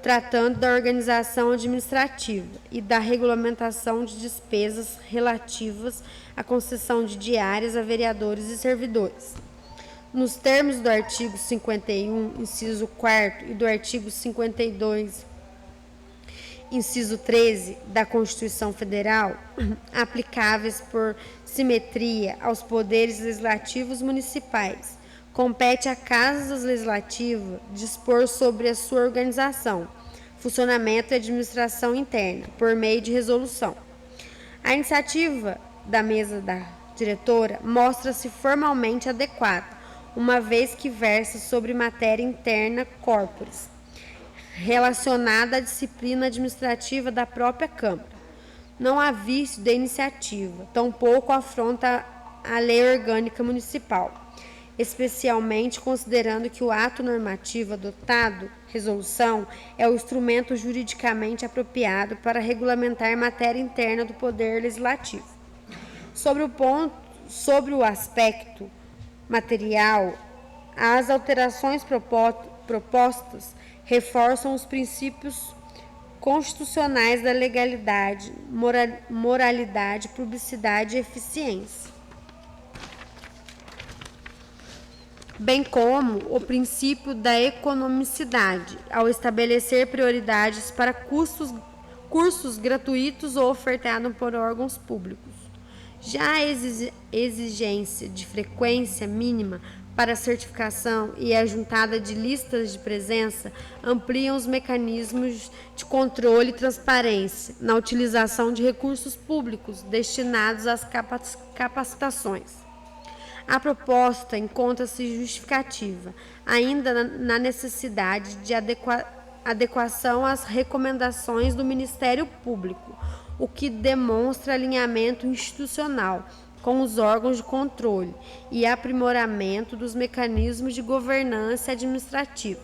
tratando da organização administrativa e da regulamentação de despesas relativas à concessão de diárias a vereadores e servidores. Nos termos do artigo 51, inciso 4º e do artigo 52, inciso 13 da Constituição Federal, aplicáveis por simetria aos poderes legislativos municipais, compete à Casa Legislativa dispor sobre a sua organização, funcionamento e administração interna, por meio de resolução. A iniciativa da mesa da diretora mostra-se formalmente adequada, uma vez que versa sobre matéria interna corporis, relacionada à disciplina administrativa da própria Câmara. Não há vício de iniciativa, tampouco afronta a lei orgânica municipal, especialmente considerando que o ato normativo adotado, resolução, é o instrumento juridicamente apropriado para regulamentar matéria interna do Poder Legislativo. Sobre o aspecto material, as alterações propostas reforçam os princípios constitucionais da legalidade, moralidade, publicidade e eficiência, bem como o princípio da economicidade, ao estabelecer prioridades para cursos gratuitos ou ofertados por órgãos públicos. Já a exigência de frequência mínima para certificação e a juntada de listas de presença ampliam os mecanismos de controle e transparência na utilização de recursos públicos destinados às capacitações. A proposta encontra-se justificativa, ainda na necessidade de adequação às recomendações do Ministério Público, o que demonstra alinhamento institucional com os órgãos de controle e aprimoramento dos mecanismos de governança administrativa.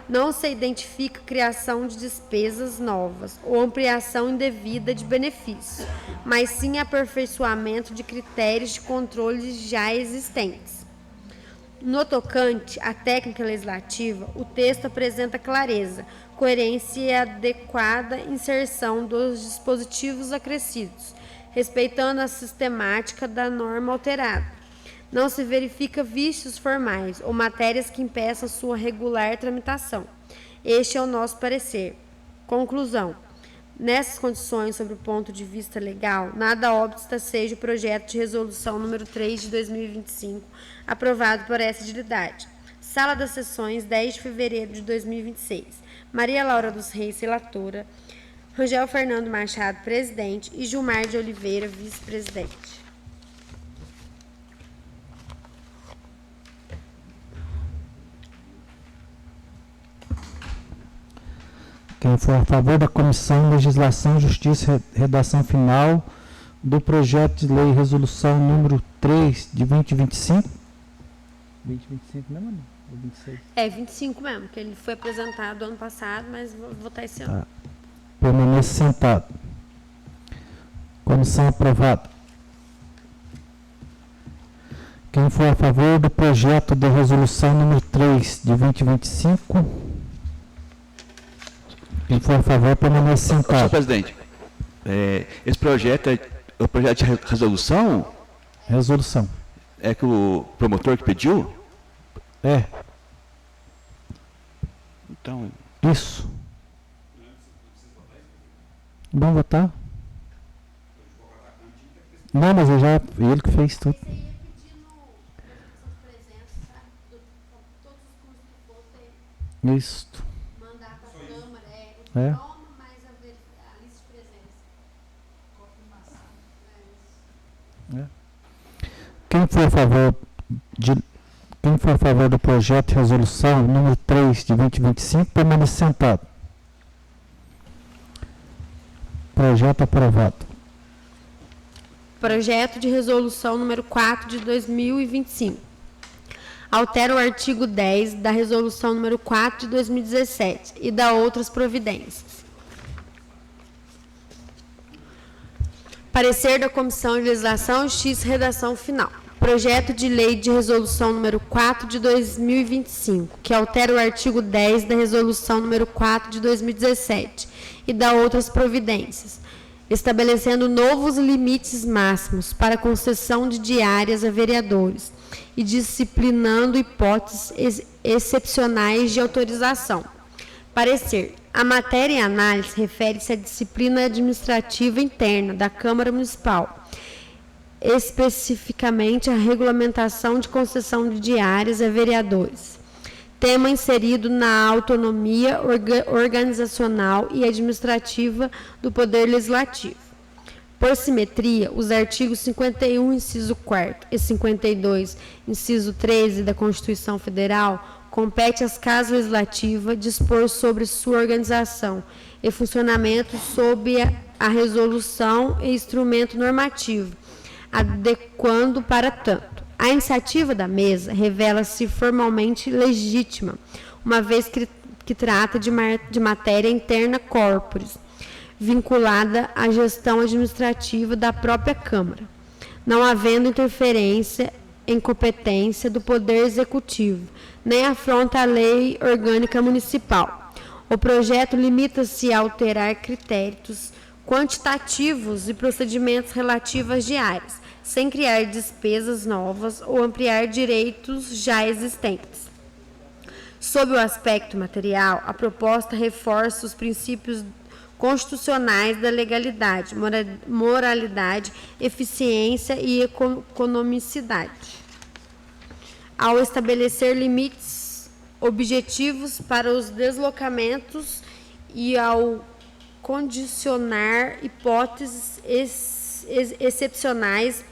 Não se identifica criação de despesas novas ou ampliação indevida de benefícios, mas sim aperfeiçoamento de critérios de controle já existentes. No tocante à técnica legislativa, o texto apresenta clareza, coerência e adequada inserção dos dispositivos acrescidos, respeitando a sistemática da norma alterada. Não se verifica vícios formais ou matérias que impeçam sua regular tramitação. Este é o nosso parecer. Conclusão. Nessas condições, sob o ponto de vista legal, nada obsta seja o projeto de resolução número 3 de 2025, aprovado por essa entidade. Sala das Sessões, 10 de fevereiro de 2026. Maria Laura dos Reis, relatora. Rangel Fernando Machado, presidente, e Gilmar de Oliveira, vice-presidente. Quem for a favor da Comissão Legislação, Justiça e Redação Final do projeto de lei resolução número 3 de 2025. 2025 mesmo, não? Ou 26? É 25 mesmo, que ele foi apresentado ano passado, mas vou votar esse ano. Tá. Permaneça sentado. Comissão aprovada. Quem for a favor do projeto de resolução número 3 de 2025. Quem for a favor, permaneça sentado. Senhor presidente, esse projeto é o projeto de resolução? Resolução. É que o promotor que pediu? É. Então. Isso. Vamos votar? Não, mas ele que fez tudo. Isso. Mandar para a Câmara, É. mais a lista de presença. Quem for a favor do projeto de resolução número 3 de 2025, permaneça sentado. Projeto aprovado. Projeto de resolução número 4 de 2025. Altera o artigo 10 da resolução número 4 de 2017 e dá outras providências. Parecer da Comissão de Legislação, Justiça e Redação Final. Projeto de lei de resolução número 4 de 2025, que altera o artigo 10 da resolução número 4 de 2017 e dá outras providências, estabelecendo novos limites máximos para concessão de diárias a vereadores e disciplinando hipóteses excepcionais de autorização. Parecer. A matéria em análise refere-se à disciplina administrativa interna da Câmara Municipal, especificamente a regulamentação de concessão de diárias a vereadores. Tema inserido na autonomia organizacional e administrativa do Poder Legislativo. Por simetria, os artigos 51, inciso 4º e 52, inciso 13 da Constituição Federal, compete às casas legislativas dispor sobre sua organização e funcionamento sob a resolução e instrumento normativo, adequando para tanto. A iniciativa da mesa revela-se formalmente legítima, uma vez que trata de matéria interna corporis, vinculada à gestão administrativa da própria Câmara, não havendo interferência em competência do Poder Executivo, nem afronta a lei orgânica municipal. O projeto limita-se a alterar critérios quantitativos e procedimentos relativos às diárias, sem criar despesas novas ou ampliar direitos já existentes. Sob o aspecto material, a proposta reforça os princípios constitucionais da legalidade, moralidade, eficiência e economicidade, ao estabelecer limites objetivos para os deslocamentos e ao condicionar hipóteses excepcionais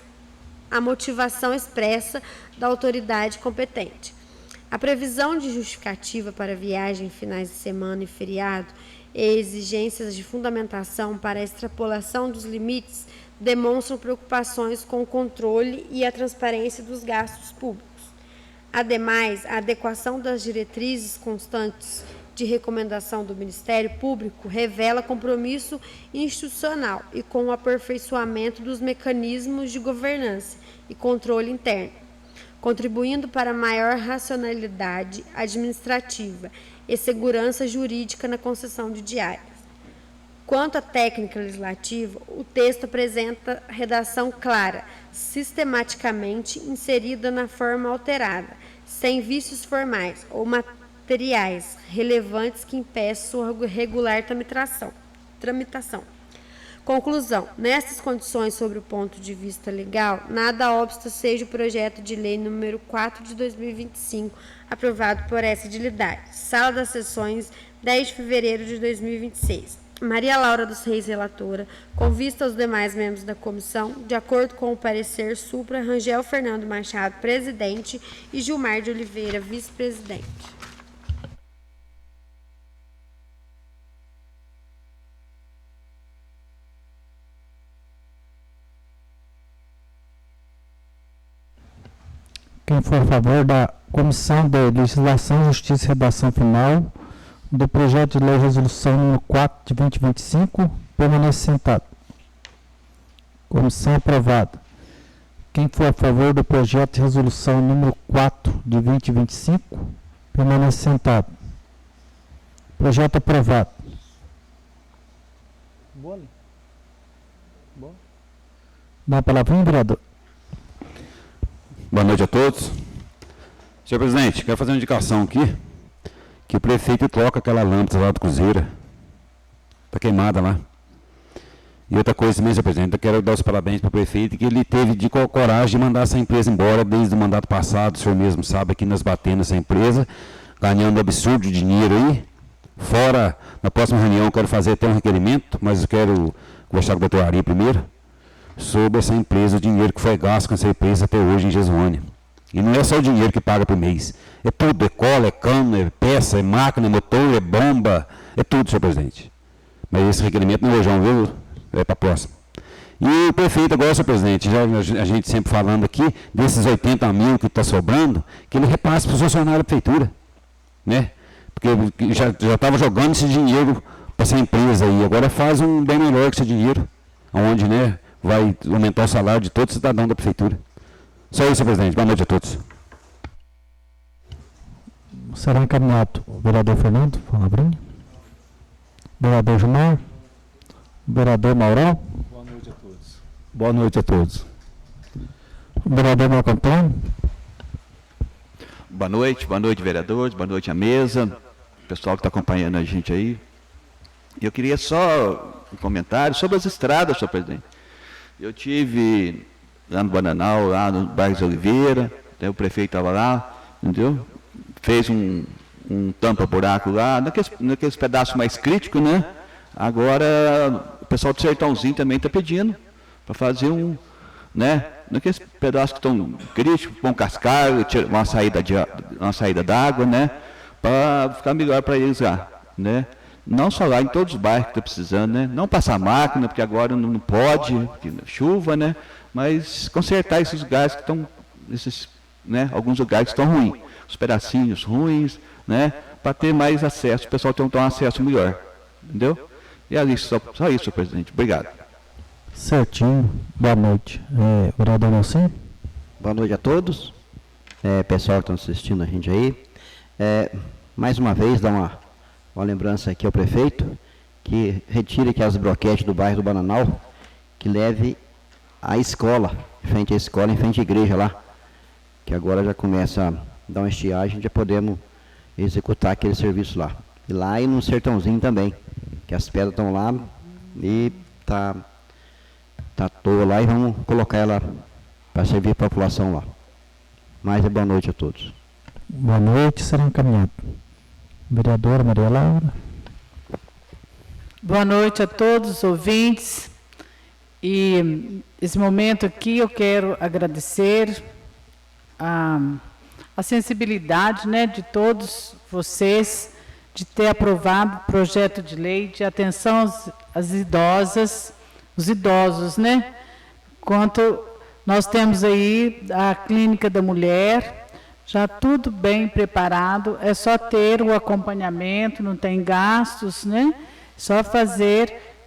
à motivação expressa da autoridade competente. A previsão de justificativa para viagem em finais de semana e feriado e exigências de fundamentação para a extrapolação dos limites demonstram preocupações com o controle e a transparência dos gastos públicos. Ademais, a adequação das diretrizes constantes de recomendação do Ministério Público revela compromisso institucional e com o aperfeiçoamento dos mecanismos de governança e controle interno, contribuindo para maior racionalidade administrativa e segurança jurídica na concessão de diárias. Quanto à técnica legislativa, o texto apresenta redação clara, sistematicamente inserida na forma alterada, sem vícios formais ou materiais relevantes que impeçam sua regular tramitação. Conclusão. Nestas condições, sobre o ponto de vista legal, nada obsta seja o projeto de lei número 4 de 2025, aprovado por essa edilidade. Sala das Sessões, 10 de fevereiro de 2026. Maria Laura dos Reis, relatora, com vista aos demais membros da comissão, de acordo com o parecer supra, Rangel Fernando Machado, presidente, e Gilmar de Oliveira, vice-presidente. Quem for a favor da Comissão de Legislação, Justiça e Redação Final do projeto de lei resolução número 4 de 2025, permanece sentado. Comissão aprovada. Quem for a favor do projeto de resolução número 4 de 2025, permanece sentado. Projeto aprovado. Dá a palavra, vereador. Boa noite a todos. Senhor presidente, quero fazer uma indicação aqui, que o prefeito troca aquela lâmpada lá do Cruzeiro. Está queimada lá. E outra coisa também, senhor presidente, eu quero dar os parabéns para o prefeito, que ele teve de coragem de mandar essa empresa embora desde o mandato passado. O senhor mesmo sabe que nós batemos essa empresa, ganhando absurdo de dinheiro aí. Fora, na próxima reunião, eu quero fazer até um requerimento, mas eu quero conversar com o doutor Ari primeiro, sobre essa empresa, o dinheiro que foi gasto com essa empresa até hoje em Jesuânia. E não é só o dinheiro que paga por mês. É tudo, é cola, é cano, é peça, é máquina, é motor, é bomba, é tudo, senhor presidente. Mas esse requerimento não é hoje, viu? É para a próxima. E o prefeito agora, senhor presidente, já a gente sempre falando aqui, desses 80 mil que está sobrando, que ele repasse para os funcionários da prefeitura. Né? Porque já estava jogando esse dinheiro para essa empresa aí. Agora faz um bem melhor que esse dinheiro, onde, né, vai aumentar o salário de todo cidadão da prefeitura. Só isso, senhor presidente. Boa noite a todos. Será encaminhado o vereador Fernando, palavrinha. Vereador Gilmar. Vereador Maurão. Boa noite a todos. Boa noite a todos. Vereador Marco Antônio. Boa noite, vereadores, boa noite à mesa. pessoal que está acompanhando a gente aí. Eu queria só um comentário sobre as estradas, senhor presidente. Eu tive lá no Bananal, lá no bairro de Oliveira, até o prefeito estava lá, entendeu? Fez um tampa-buraco lá, naqueles pedaços mais críticos, né? Agora, o pessoal do Sertãozinho também está pedindo para fazer né? Naqueles pedaços que estão críticos, com cascalho, uma saída d'água, né? Para ficar melhor para eles lá, né? Não só lá, em todos os bairros que estão precisando, né? Não passar máquina, porque agora não pode, porque chuva, né? Mas consertar esses lugares que estão, né? Alguns lugares que estão ruins, os pedacinhos ruins, né? Para ter mais acesso, o pessoal ter um acesso melhor, entendeu? E é isso, só isso, senhor presidente. Obrigado. Certinho. Boa noite. Vereador Nelson. Boa noite a todos. Pessoal que estão assistindo a gente aí. Mais uma vez, dar uma lembrança aqui ao prefeito, que retire aqui as broquetes do bairro do Bananal, que leve à escola, em frente à escola, em frente à igreja lá, que agora já começa a dar uma estiagem, já podemos executar aquele serviço lá. E lá e no Sertãozinho também, que as pedras estão lá e tá à toa lá, e vamos colocar ela para servir a população lá. Mais boa noite a todos. Boa noite, será encaminhado. Vereadora Maria Laura. Boa noite a todos os ouvintes. E esse momento aqui eu quero agradecer a sensibilidade, né, de todos vocês de ter aprovado o projeto de lei de atenção às idosas, os idosos, né? Quanto nós temos aí a Clínica da Mulher, já tudo bem preparado, é só ter o acompanhamento, não tem gastos, né? Só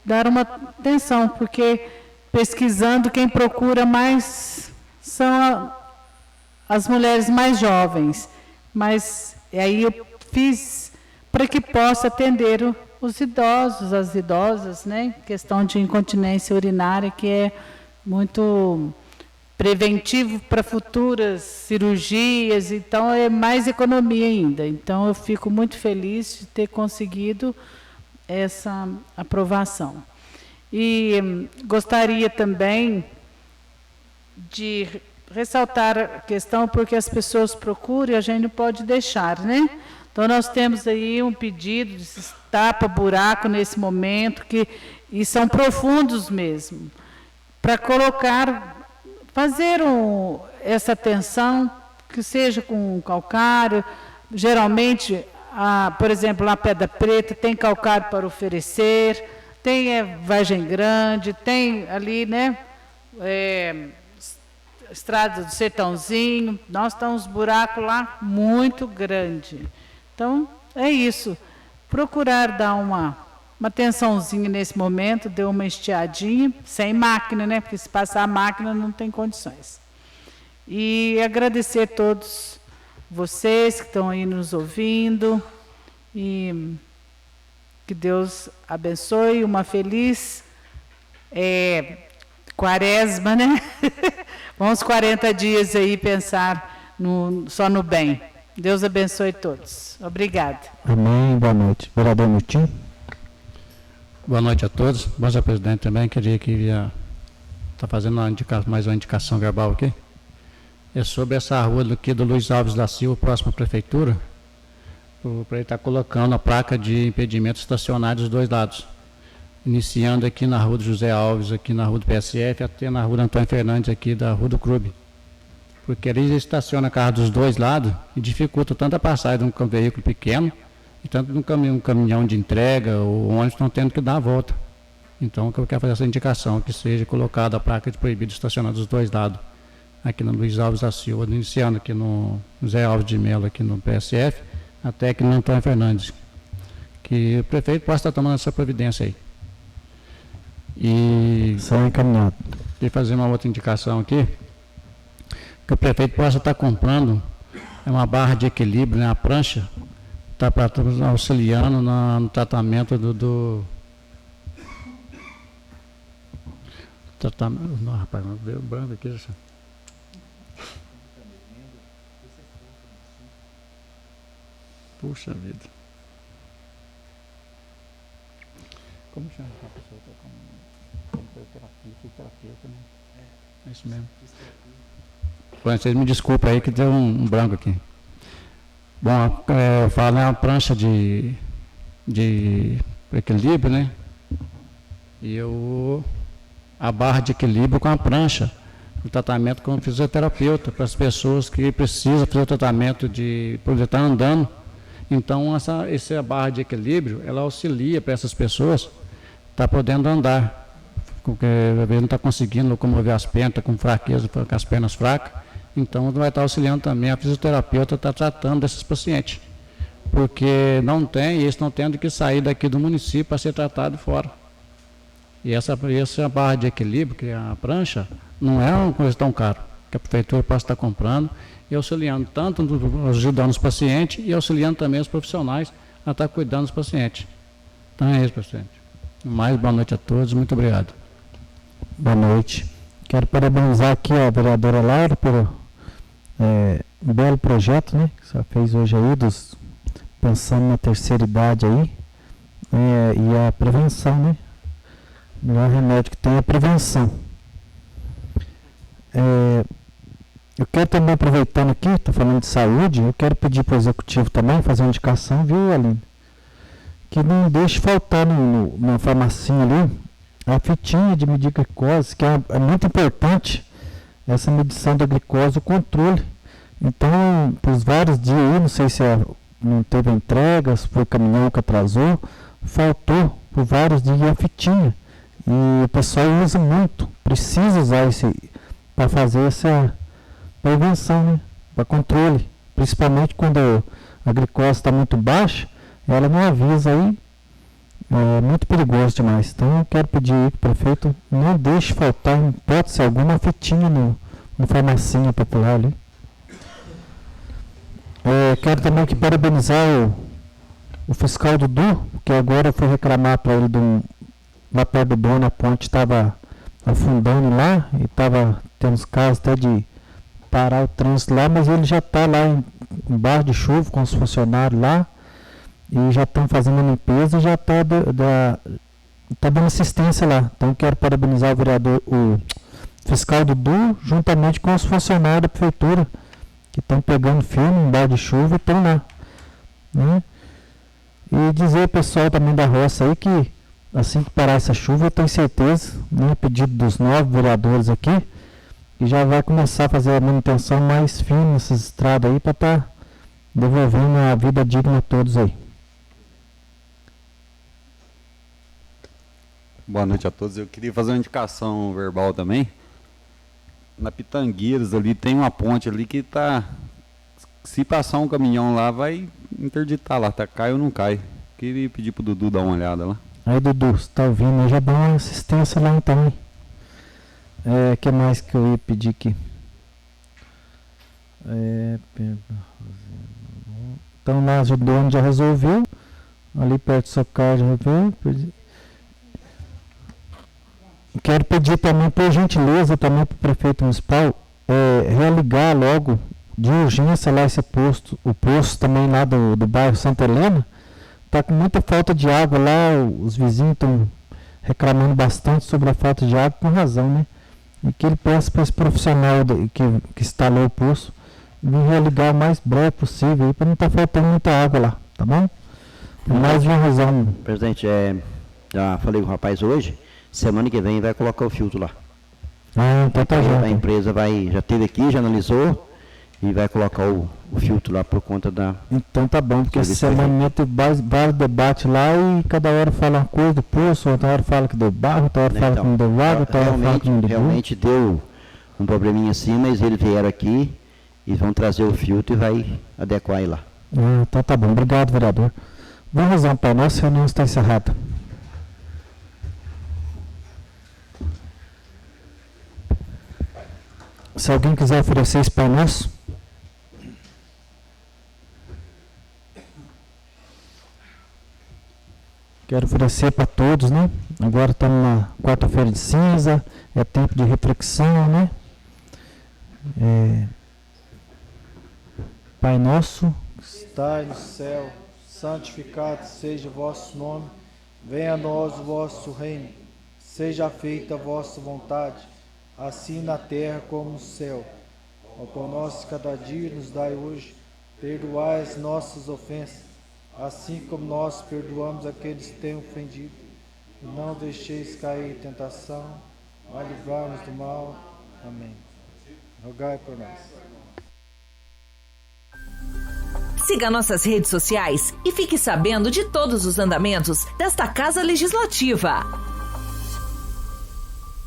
dar uma atenção, porque pesquisando, quem procura mais são as mulheres mais jovens. Mas aí eu fiz para que possa atender os idosos, as idosas, né? Questão de incontinência urinária, que é muito preventivo para futuras cirurgias, então é mais economia ainda. Então eu fico muito feliz de ter conseguido essa aprovação. E gostaria também de ressaltar a questão, porque as pessoas procuram e a gente não pode deixar, né? Então nós temos aí um pedido de tapa-buraco nesse momento, e são profundos mesmo, para fazer essa atenção, que seja com calcário. Geralmente, por exemplo, na Pedra Preta tem calcário para oferecer, tem Vargem Grande, tem ali, né, Estrada do Sertãozinho, nós estamos uns buracos lá muito grandes. Então, é isso. Procurar dar uma atençãozinha nesse momento, deu uma estiadinha, sem máquina, né? Porque se passar a máquina não tem condições. E agradecer a todos vocês que estão aí nos ouvindo, e que Deus abençoe, uma feliz quaresma, né? Vamos 40 dias aí pensar só no bem. Deus abençoe todos. Obrigada. Amém. Boa noite. Vereador Mutim. Boa noite a todos. Bom, senhor presidente, também queria estar fazendo mais uma indicação verbal aqui. É sobre essa rua aqui do Luiz Alves da Silva, próxima à prefeitura. Para ele estar colocando a placa de impedimento estacionário dos dois lados. Iniciando aqui na rua do José Alves, aqui na rua do PSF, até na rua do Antônio Fernandes, aqui da rua do Clube. Porque ali estaciona carro dos dois lados e dificulta tanto a passagem de um veículo pequeno, e tanto de um caminhão de entrega ou ônibus estão tendo que dar a volta. Então, eu quero fazer essa indicação, que seja colocada a placa de proibido estacionar dos dois lados, aqui no Luiz Alves da Silva, iniciando aqui no José Alves de Mello, aqui no PSF, até aqui no Antônio Fernandes. Que o prefeito possa estar tomando essa providência aí. E será encaminhado. Queria fazer uma outra indicação aqui, que o prefeito possa estar comprando uma barra de equilíbrio, né, a prancha, está auxiliando no tratamento tratamento. Não, rapaz, não veio branco aqui. Já. Puxa vida. Como chama a pessoa? Como fisioterapeuta, né? É isso mesmo. Bom, vocês me desculpem aí que deu um branco aqui. Bom, eu falo, é uma prancha de equilíbrio, né? E a barra de equilíbrio com a prancha, o tratamento com o fisioterapeuta, para as pessoas que precisam fazer o tratamento de poder estar andando. Então, essa barra de equilíbrio, ela auxilia para essas pessoas estar podendo andar, porque às vezes não está conseguindo locomover as pernas, está com fraqueza, com as pernas fracas. Então, vai estar auxiliando também a fisioterapeuta está tratando desses pacientes, porque eles estão tendo que sair daqui do município para ser tratado fora. E essa barra de equilíbrio, que é a prancha, não é uma coisa tão cara, que a prefeitura pode estar comprando e auxiliando, tanto ajudando os pacientes e auxiliando também os profissionais a estar cuidando dos pacientes. Então é isso, presidente. Mais boa noite a todos, muito obrigado. Boa noite. Quero parabenizar aqui a vereadora Laura pelo um belo projeto, né, que você fez hoje aí, pensando na terceira idade aí, e a prevenção, né? O melhor remédio que tem é a prevenção. Eu quero também, aproveitando aqui, estou falando de saúde, eu quero pedir para o executivo também fazer uma indicação, viu, Aline? Que não deixe faltar na farmacinha ali a fitinha de medir glicose, que é muito importante, essa medição da glicose, o controle. Então, por vários dias aí, não sei se não teve entrega, se foi o caminhão que atrasou, faltou por vários dias a fitinha. E o pessoal usa muito, precisa usar esse para fazer essa prevenção, né? Para controle, principalmente quando a glicose está muito baixa, ela não avisa aí, é muito perigoso demais. Então eu quero pedir aí que o prefeito não deixe faltar, em hipótese alguma, fitinha no farmacinha popular ali. Quero também aqui parabenizar o fiscal Dudu, que agora eu fui reclamar para ele lá perto do Bono, a ponte estava afundando lá e estava tendo os casos até de parar o trânsito lá, mas ele já está lá embaixo de chuva com os funcionários lá e já estão fazendo a limpeza e já está dando assistência lá. Então quero parabenizar o fiscal Dudu, juntamente com os funcionários da prefeitura, que estão pegando firme embaixo de chuva e estão lá, né? E dizer ao pessoal também da roça aí que assim que parar essa chuva, eu tenho certeza, né, pedido dos 9 vereadores aqui, que já vai começar a fazer a manutenção mais fina nessas estradas aí, para estar devolvendo a vida digna a todos aí. Boa noite a todos. Eu queria fazer uma indicação verbal também. Na Pitangueiras ali tem uma ponte ali que tá, se passar um caminhão lá, vai interditar lá, cai ou não cai. Queria pedir pro Dudu dar uma olhada lá. Aí, Dudu, você tá ouvindo? Eu já dou uma assistência lá então. O que mais que eu ia pedir aqui? Então lá o dono já resolveu. Ali perto do seu carro já resolveu. Quero pedir também, por gentileza, também para o prefeito municipal, religar logo de urgência lá esse posto, o posto também lá do bairro Santa Helena. Está com muita falta de água lá, os vizinhos estão reclamando bastante sobre a falta de água, com razão, né? E que ele peça para esse profissional que instalou o poço vir religar o mais breve possível, para não estar faltando muita água lá, tá bom? Por mais de uma razão. Presidente, já falei com o rapaz hoje, semana que vem vai colocar o filtro lá. Então tá já. A empresa já esteve aqui, já analisou e vai colocar o filtro lá por conta da... Então tá bom, porque essa semana tem vários debates lá e cada hora fala uma coisa do poço, outra hora fala que deu barro, outra hora fala que não deu água, outra hora fala que não deu. Realmente deu um probleminha assim, mas eles vieram aqui e vão trazer o filtro e vai adequar aí lá. Então tá bom, obrigado, vereador. Vamos rezar, Pai Nosso, a reunião está encerrada. Se alguém quiser oferecer esse Pai Nosso. Quero oferecer para todos, né? Agora estamos na quarta-feira de cinza, é tempo de reflexão, né? Pai nosso, que estais no céu, santificado seja o vosso nome, Venha a nós o vosso reino, seja feita a vossa vontade, assim na terra como no céu. O pão nosso cada dia nos dai hoje, perdoai as nossas ofensas, assim como nós perdoamos aqueles que têm ofendido. E não deixeis cair em tentação, mas livrai-nos do mal. Amém. Rogai por nós. Siga nossas redes sociais e fique sabendo de todos os andamentos desta Casa Legislativa.